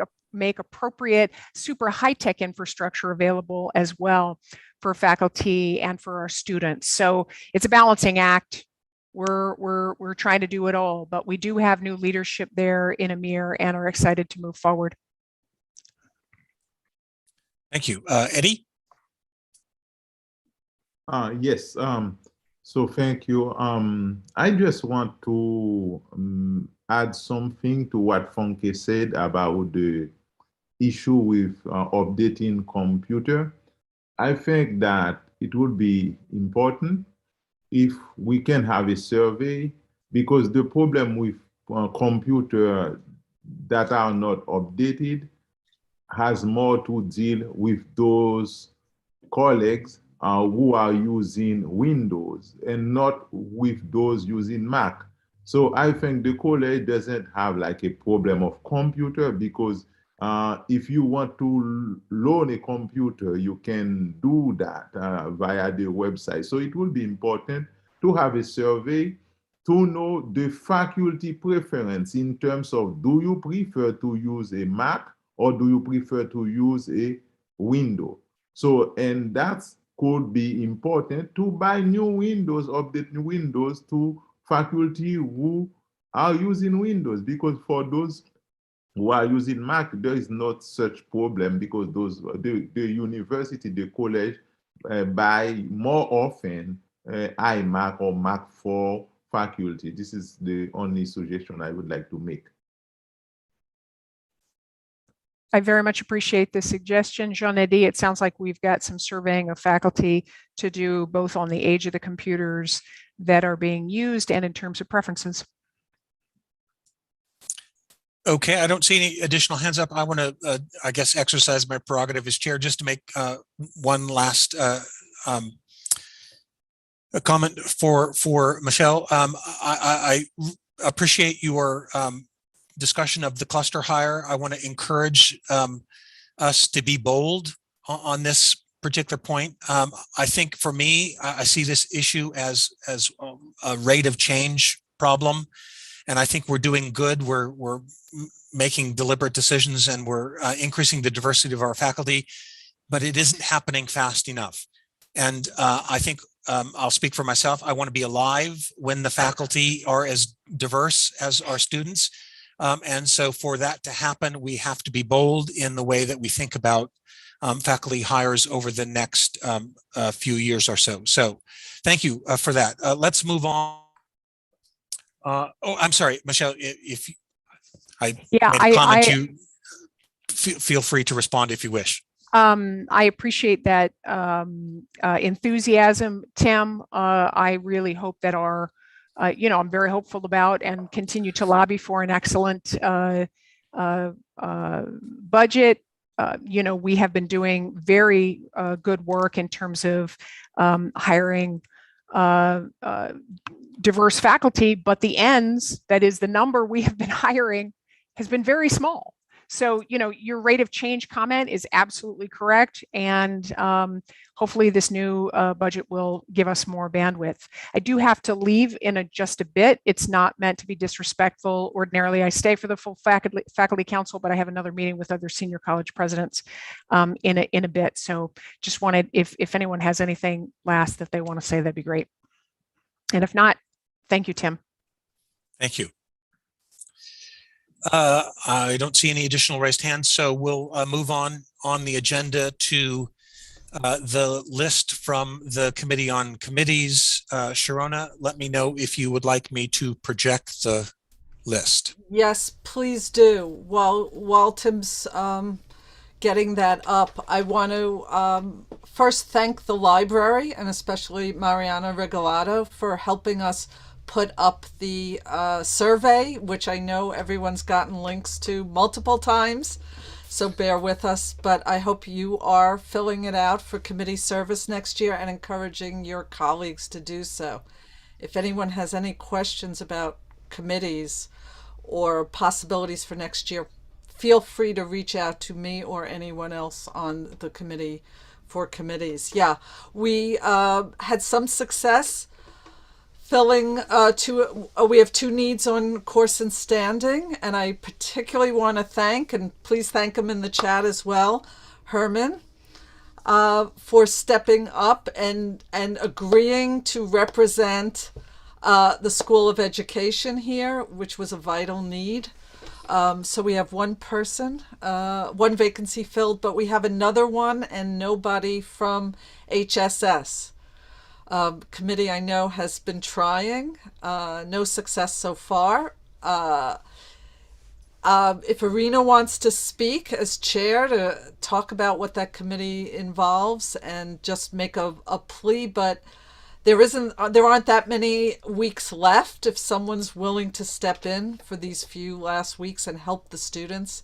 appropriate super high-tech infrastructure available as well for faculty and for our students. So it's a balancing act. We're trying to do it all, but we do have new leadership there in Amir and are excited to move forward. Thank you. Eddie? Yes. So thank you. I just want to add something to what Funke said about the issue with updating computer. I think that it would be important if we can have a survey, because the problem with computer that are not updated has more to deal with those colleagues who are using Windows and not with those using Mac. So I think the college doesn't have like a problem of computer, because if you want to loan a computer, you can do that via the website. So it will be important to have a survey to know the faculty preference in terms of, do you prefer to use a Mac or do you prefer to use a Windows? So, and that could be important to buy new Windows, update new Windows to faculty who are using Windows, because for those who are using Mac, there is not such problem, because the university, the college buy more often iMac or Mac for faculty. This is the only suggestion I would like to make. I very much appreciate the suggestion, Jean-Eddy. It sounds like we've got some surveying of faculty to do, both on the age of the computers that are being used and in terms of preferences. Okay, I don't see any additional hands up. I want to, I guess, exercise my prerogative as chair just to make one last a comment for Michelle. I appreciate your discussion of the cluster hire. I want to encourage us to be bold on this particular point. I think for me, I see this issue as a rate of change problem, and I think we're doing good. We're making deliberate decisions, and we're increasing the diversity of our faculty, but it isn't happening fast enough. And I think I'll speak for myself. I want to be alive when the faculty are as diverse as our students. And so for that to happen, we have to be bold in the way that we think about faculty hires over the next few years or so. So thank you for that. Let's move on. Oh, I'm sorry, Michelle, if I made a comment, you feel free to respond if you wish. I appreciate that enthusiasm, Tim. I really hope that our, I'm very hopeful about and continue to lobby for an excellent budget. We have been doing very good work in terms of hiring diverse faculty, but the ends, that is the number we have been hiring, has been very small. So, your rate of change comment is absolutely correct. And hopefully this new budget will give us more bandwidth. I do have to leave in just a bit. It's not meant to be disrespectful. Ordinarily, I stay for the full faculty council, but I have another meeting with other senior college presidents in a bit. So just wanted, if anyone has anything last that they want to say, that'd be great. And if not, thank you, Tim. Thank you. I don't see any additional raised hands, so we'll move on the agenda to the list from the Committee on Committees. Sharona, let me know if you would like me to project the list. Yes, please do. While Tim's getting that up, I want to first thank the library and especially Mariana Regalado for helping us put up the survey, which I know everyone's gotten links to multiple times, so bear with us, but I hope you are filling it out for committee service next year and encouraging your colleagues to do so. If anyone has any questions about committees or possibilities for next year, feel free to reach out to me or anyone else on the committee for committees. Yeah, we had some success filling we have two needs on course and standing, and I particularly want to thank, and please thank him in the chat as well, Herman, for stepping up and agreeing to represent the School of Education here, which was a vital need. So we have one person, one vacancy filled, but we have another one and nobody from HSS. Committee I know has been trying, no success so far. If Irina wants to speak as chair to talk about what that committee involves and just make a plea, but there aren't that many weeks left. If someone's willing to step in for these few last weeks and help the students,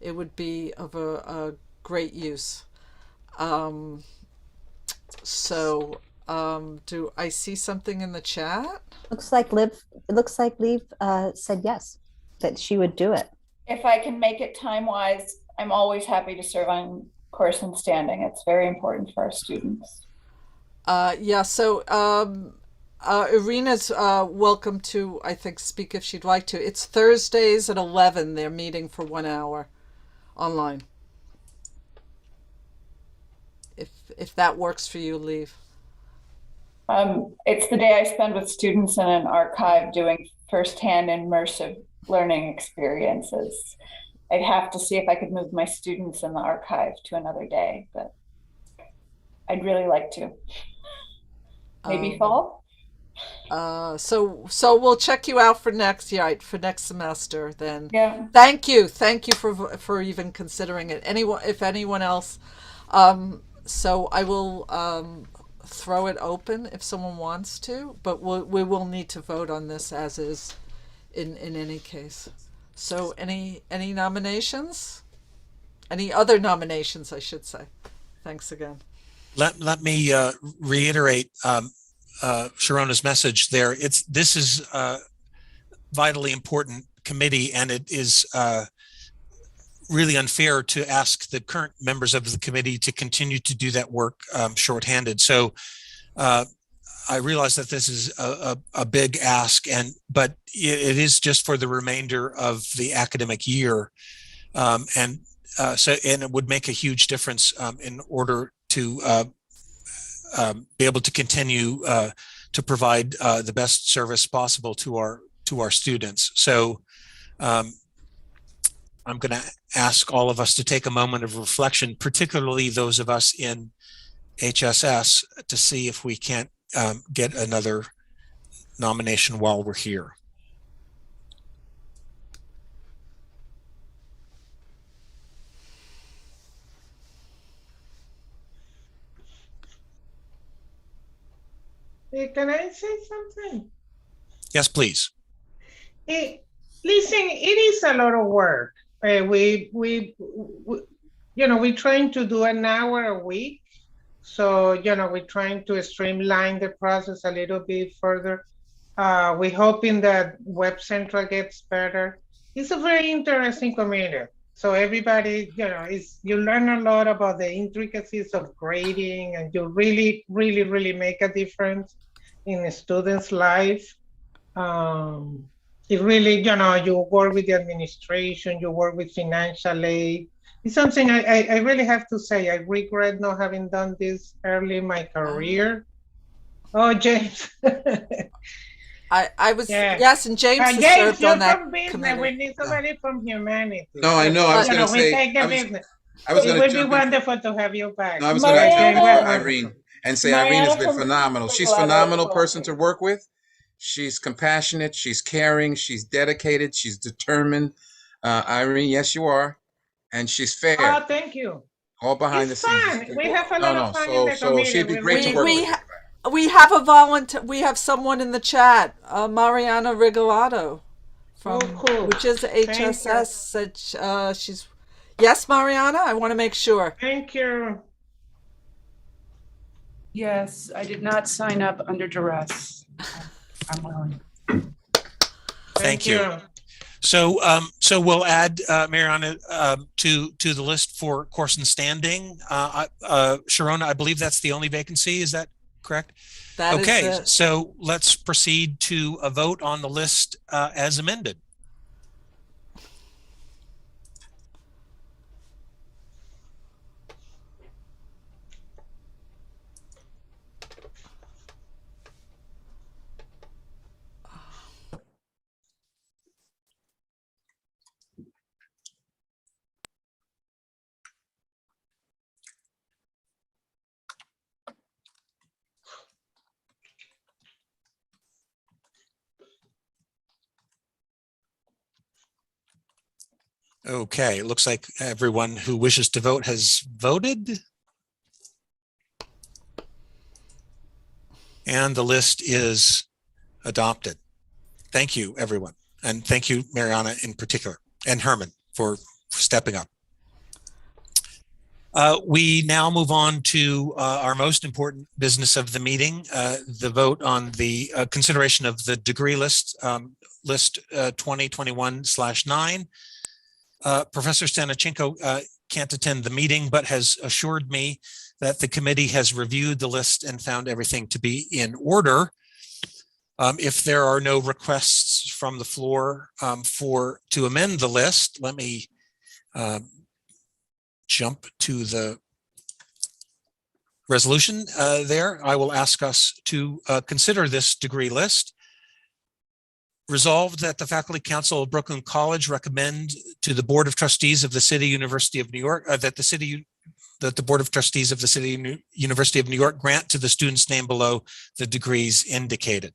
it would be of a great use. Do I see something in the chat? Looks like Liv said yes, that she would do it. If I can make it time-wise, I'm always happy to serve on course and standing. It's very important for our students. Yeah, so Irina's welcome to, I think, speak if she'd like to. It's Thursdays at 11. They're meeting for 1 hour online. If that works for you, Liv. It's the day I spend with students in an archive doing firsthand immersive learning experiences. I'd have to see if I could move my students in the archive to another day, but I'd really like to. Maybe fall. So we'll check you out for next year, for next semester. Then. Yeah. Thank you for even considering it. If anyone else, so I will throw it open if someone wants to, but we will need to vote on this as is, in any case. So any nominations? Any other nominations, I should say. Thanks again. Let me reiterate Sharona's message there. This is a vitally important committee, and it is really unfair to ask the current members of the committee to continue to do that work shorthanded. So I realize that this is a big ask, but it is just for the remainder of the academic year, and it would make a huge difference in order to be able to continue to provide the best service possible to our students. So I'm going to ask all of us to take a moment of reflection, particularly those of us in HSS, to see if we can't get another nomination while we're here. Hey, can I say something? Yes, please. Hey, listen, it is a lot of work. We're trying to do an hour a week. So, we're trying to streamline the process a little bit further. We're hoping that Web Central gets better. It's a very interesting community. So everybody, you learn a lot about the intricacies of grading, and you really, really, really make a difference in a student's life. It really, you work with the administration, you work with financial aid. It's something I really have to say, I regret not having done this early in my career. Oh, James. I was, yes, and James has James, served on that from business. committee. We need somebody from humanity. No, I know. I was going to say, it would be wonderful to have you back. No, I was going to jump in for Irene and say Irene has been phenomenal. She's a phenomenal person to work with. She's compassionate. She's caring. She's dedicated. She's determined. Irene, yes, you are. And she's fair. Oh, thank you. All behind it's the scenes. Fun. We have a lot of fun in the community. She'd be great to work with. We have a volunteer. We have someone in the chat, Mariana Regalado, from which is HSS. Said she's yes, Mariana. I want to make sure. Thank you. Yes, I did not sign up under duress. I'm willing. Thank you. So we'll add Mariana to the list for course and standing. Sharona, I believe that's the only vacancy. Is that correct? That okay, is it. So let's proceed to a vote on the list as amended. Okay, it looks like everyone who wishes to vote has voted. And the list is adopted. Thank you, everyone. And thank you, Mariana, in particular, and Herman for stepping up. We now move on to our most important business of the meeting, the vote on the consideration of the degree list, list 2021/9. Professor Stanachenko can't attend the meeting, but has assured me that the committee has reviewed the list and found everything to be in order. If there are no requests from the floor to amend the list, let me jump to the resolution there. I will ask us to consider this degree list. Resolved that the Faculty Council of Brooklyn College recommend to the Board of Trustees of the City University of New York that the Board of Trustees of the City University of New York grant to the students named below the degrees indicated.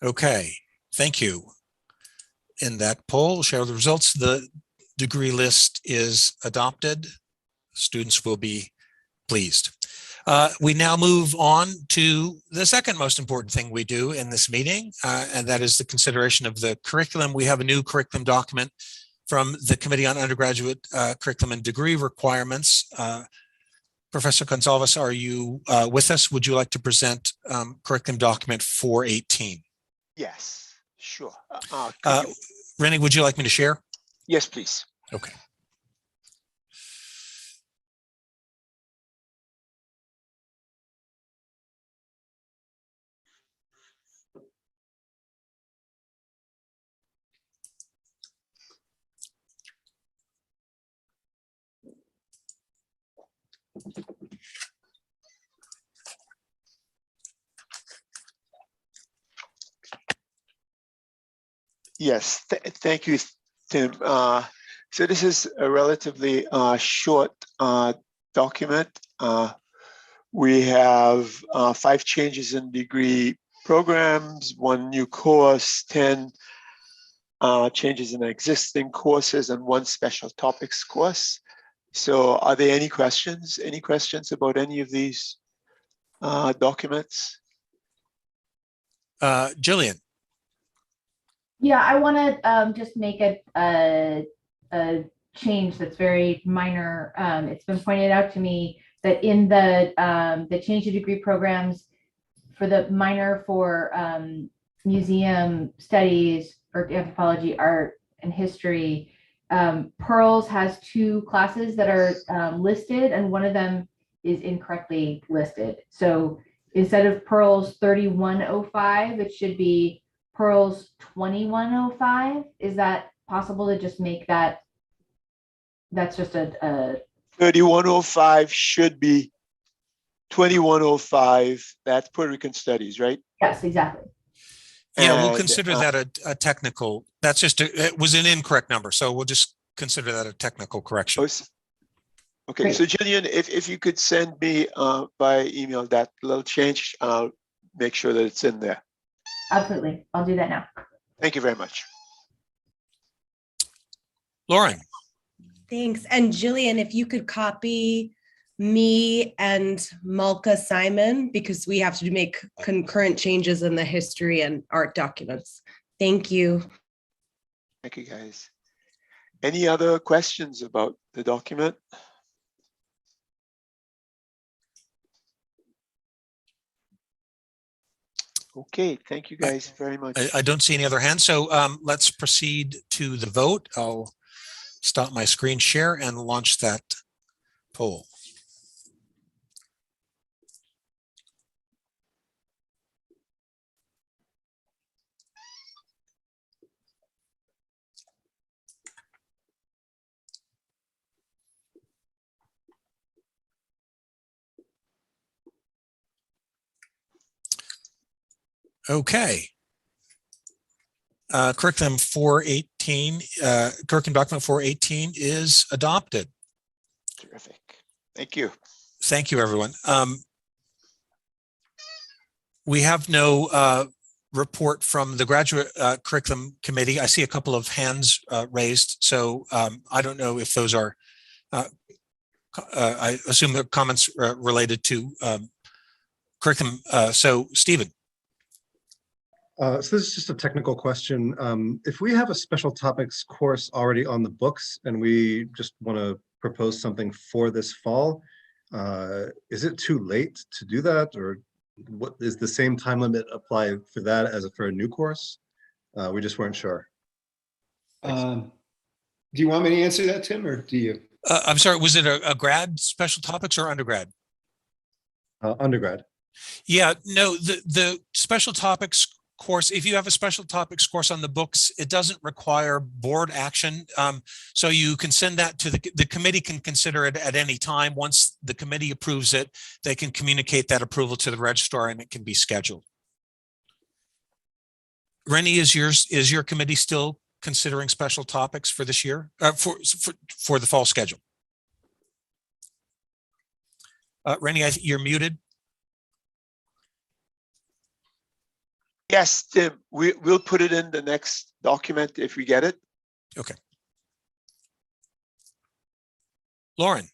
Okay, thank you. In that poll, share the results. The degree list is adopted. Students will be pleased. We now move on to the second most important thing we do in this meeting, and that is the consideration of the curriculum. We have a new curriculum document from the Committee on Undergraduate Curriculum and Degree Requirements. Professor Gonzalez, are you with us? Would you like to present curriculum document 418? Yes, sure. Rennie, would you like me to share? Yes, please. Okay. Yes, thank you, Tim. So this is a relatively short document. We have 5 changes in degree programs, 1 new course, 10 changes in existing courses, and 1 special topics course. So are there any questions? Any questions about any of these documents? Jillian. Yeah, I want to just make a change that's very minor. It's been pointed out to me that in the change to degree programs for the minor for museum studies or anthropology, art, and history, Pearls has 2 classes that are listed, and one of them is incorrectly listed. So instead of Pearls 3105, it should be Pearls 2105. Is that possible to just make that? That's just a 3105 should be 2105. That's Puerto Rican studies, right? Yes, exactly. Yeah, we'll consider that a technical. That's just it was an incorrect number, so we'll just consider that a technical correction. Okay, Great. so Jillian, if you could send me by email that little change, I'll make sure that it's in there. Absolutely. I'll do that now. Thank you very much. Lauren. Thanks. And Jillian, if you could copy me and Malka Simon, because we have to make concurrent changes in the history and art documents. Thank you. Thank you, guys. Any other questions about the document? Okay, thank you guys very much. I don't see any other hands, so let's proceed to the vote. I'll stop my screen share and launch that poll. Okay. Curriculum 418, curriculum document 418 is adopted. Terrific. Thank you. Thank you, everyone. We have no report from the graduate curriculum committee. I see a couple of hands raised, so I don't know if those are, I assume they're comments related to curriculum. So, Stephen. So this is just a technical question. If we have a special topics course already on the books and we just want to propose something for this fall, is it too late to do that, or what is the same time limit apply for that as for a new course? We just weren't sure. Do you want me to answer that, Tim, or do you? I'm sorry, was it a grad special topics or undergrad? Undergrad. Yeah, no, the special topics course, if you have a special topics course on the books, it doesn't require board action. So you can send that to the committee can consider it at any time. Once the committee approves it, they can communicate that approval to the registrar and it can be scheduled. Rennie, is your committee still considering special topics for this year, for the fall schedule? Rennie, you're muted. Yes, Tim, we'll put it in the next document if we get it. Okay. Lauren.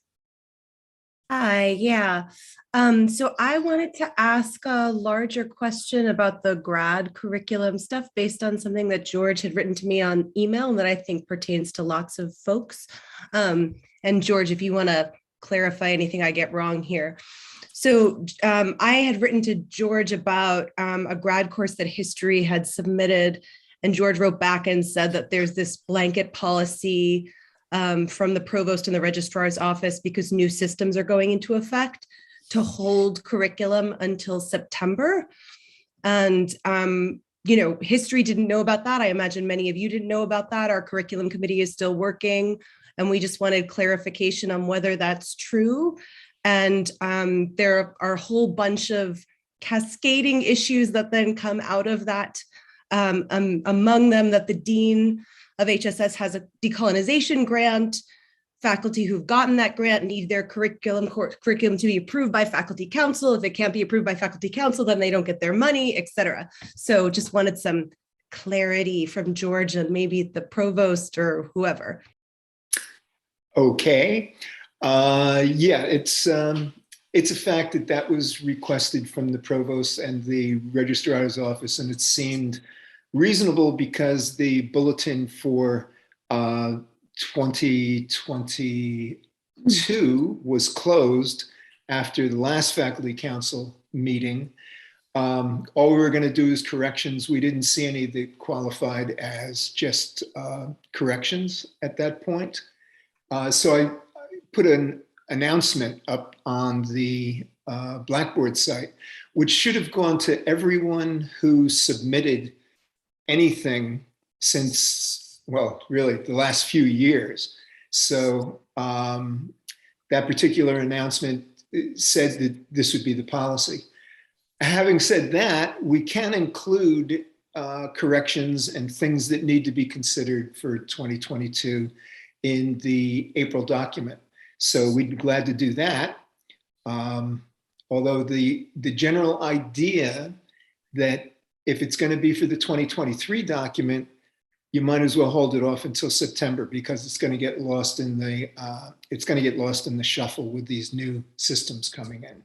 Hi, yeah. So I wanted to ask a larger question about the grad curriculum stuff based on something that George had written to me on email and that I think pertains to lots of folks. And George, if you want to clarify anything I get wrong here. So I had written to George about a grad course that history had submitted, and George wrote back and said that there's this blanket policy from the provost and the registrar's office because new systems are going into effect to hold curriculum until September. And, you know, history didn't know about that. I imagine many of you didn't know about that. Our curriculum committee is still working, and we just wanted clarification on whether that's true. And there are a whole bunch of cascading issues that then come out of that. Among them, that the dean of HSS has a decolonization grant. Faculty who've gotten that grant need their curriculum to be approved by faculty council. If it can't be approved by faculty council, then they don't get their money, et cetera. So just wanted some clarity from George and maybe the provost or whoever. Okay. Yeah, it's a fact that was requested from the provost and the registrar's office, and it seemed reasonable because the bulletin for 2022 was closed after the last faculty council meeting. All we were going to do is corrections. We didn't see any that qualified as just corrections at that point. So I put an announcement up on the Blackboard site, which should have gone to everyone who submitted anything since, well, really the last few years. So that particular announcement said that this would be the policy. Having said that, we can include corrections and things that need to be considered for 2022 in the April document. So we'd be glad to do that. Although the general idea that if it's going to be for the 2023 document, you might as well hold it off until September because it's going to get lost in the shuffle with these new systems coming in.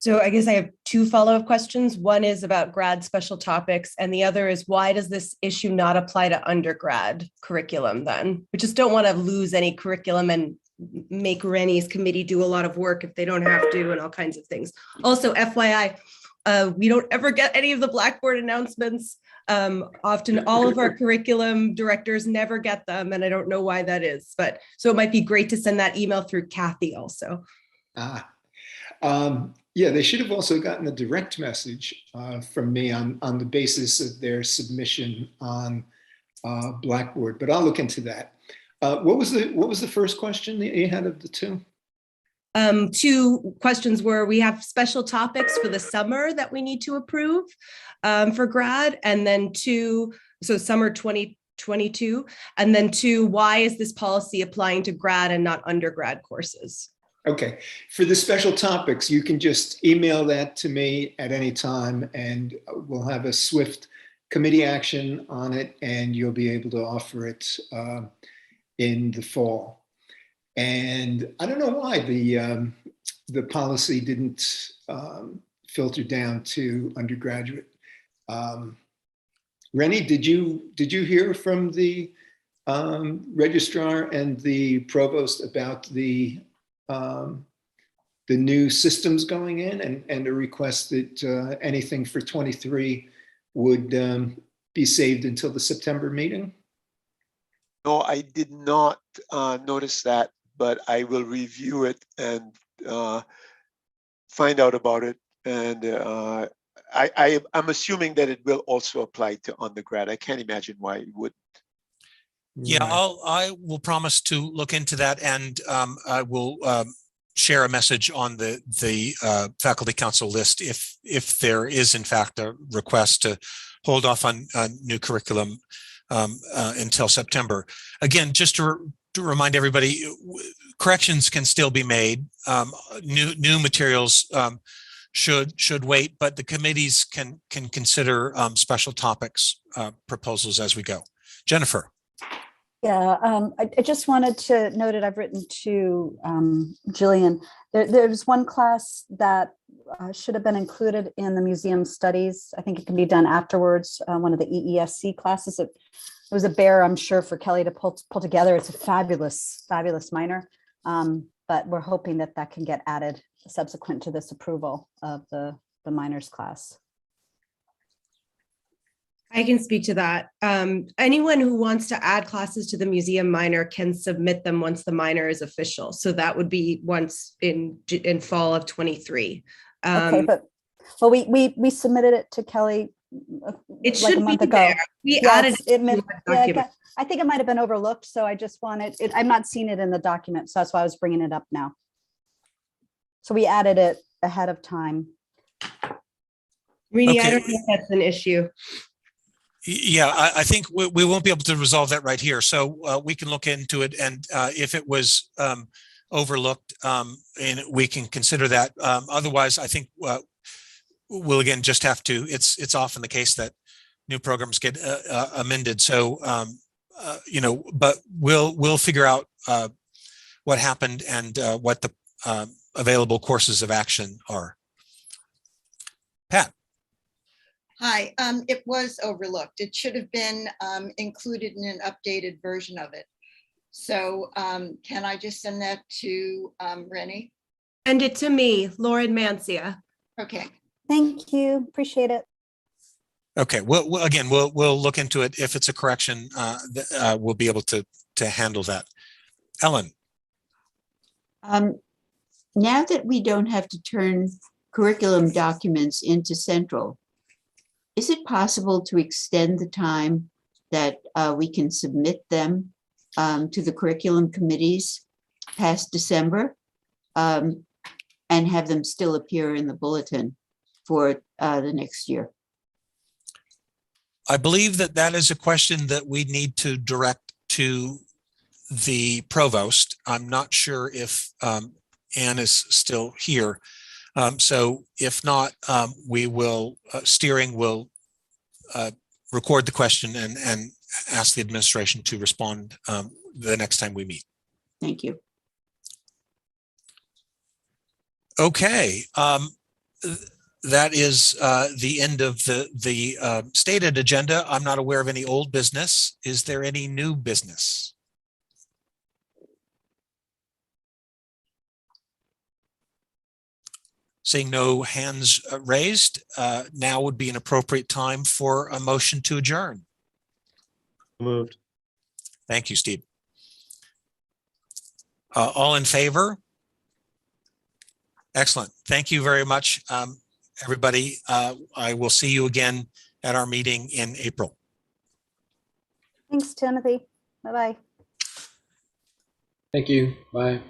So I guess I have two follow-up questions. One is about grad special topics, and the other is why does this issue not apply to undergrad curriculum then? We just don't want to lose any curriculum and make Rennie's committee do a lot of work if they don't have to and all kinds of things. Also, FYI, we don't ever get any of the Blackboard announcements. Often all of our curriculum directors never get them, and I don't know why that is. But so it might be great to send that email through Kathy also. Yeah, they should have also gotten a direct message from me on the basis of their submission on Blackboard, but I'll look into that. What was the first question that you had of the two? Two questions were, we have special topics for the summer that we need to approve for grad, and then two, so summer 2022, and then two, why is this policy applying to grad and not undergrad courses? Okay, for the special topics, you can just email that to me at any time and we'll have a swift committee action on it and you'll be able to offer it in the fall. And I don't know why the policy didn't filter down to undergraduate. Rennie, did you hear from the registrar and the provost about the new systems going in and a request that anything for 23 would be saved until the September meeting? No, I did not notice that, but I will review it and find out about it. And I'm assuming that it will also apply to undergrad. I can't imagine why it would. Yeah, I will promise to look into that, and I will share a message on the faculty council list if there is in fact a request to hold off on new curriculum until September. Again, just to remind everybody, corrections can still be made. New materials should wait, but the committees can consider special topics proposals as we go. Jennifer. Yeah, I just wanted to note it. I've written to Jillian. There's one class that should have been included in the museum studies. I think it can be done afterwards. One of the EESC classes. It was a bear, I'm sure, for Kelly to pull together. It's a fabulous minor, but we're hoping that can get added subsequent to this approval of the minors class. I can speak to that. Anyone who wants to add classes to the museum minor can submit them once the minor is official. So that would be once in fall of 23. Okay, but well, we submitted it to Kelly it like should a month be ago. there. We added it to the document. I think it might have been overlooked, so I just wanted it. I'm not seeing it in the document, so that's why I was bringing it up now. So we added it ahead of time. Rini, Okay. I don't think that's an issue. Yeah, I think we won't be able to resolve that right here. So we can look into it, and if it was overlooked, and we can consider that. Otherwise, I think we'll again just have to. It's often the case that new programs get amended. So but we'll figure out what happened and what the available courses of action are. Pat. Hi, it was overlooked. It should have been included in an updated version of it. So can I just send that to Rennie? Send it to me, Lauren Mancia. Okay. Thank you. Appreciate it. Okay. We'll look into it. If it's a correction, we'll be able to handle that. Ellen. Now that we don't have to turn curriculum documents into Central, is it possible to extend the time that we can submit them to the curriculum committees past December and have them still appear in the bulletin for the next year? I believe that is a question that we need to direct to the provost. I'm not sure if Anne is still here. So if not, we will, steering will record the question and ask the administration to respond the next time we meet. Thank you. Okay. That is the end of the stated agenda. I'm not aware of any old business. Is there any new business? Seeing no hands raised, now would be an appropriate time for a motion to adjourn. Moved. Thank you, Steve. All in favor? Excellent. Thank you very much, everybody. I will see you again at our meeting in April. Thanks, Timothy. Bye-bye. Thank you. Bye.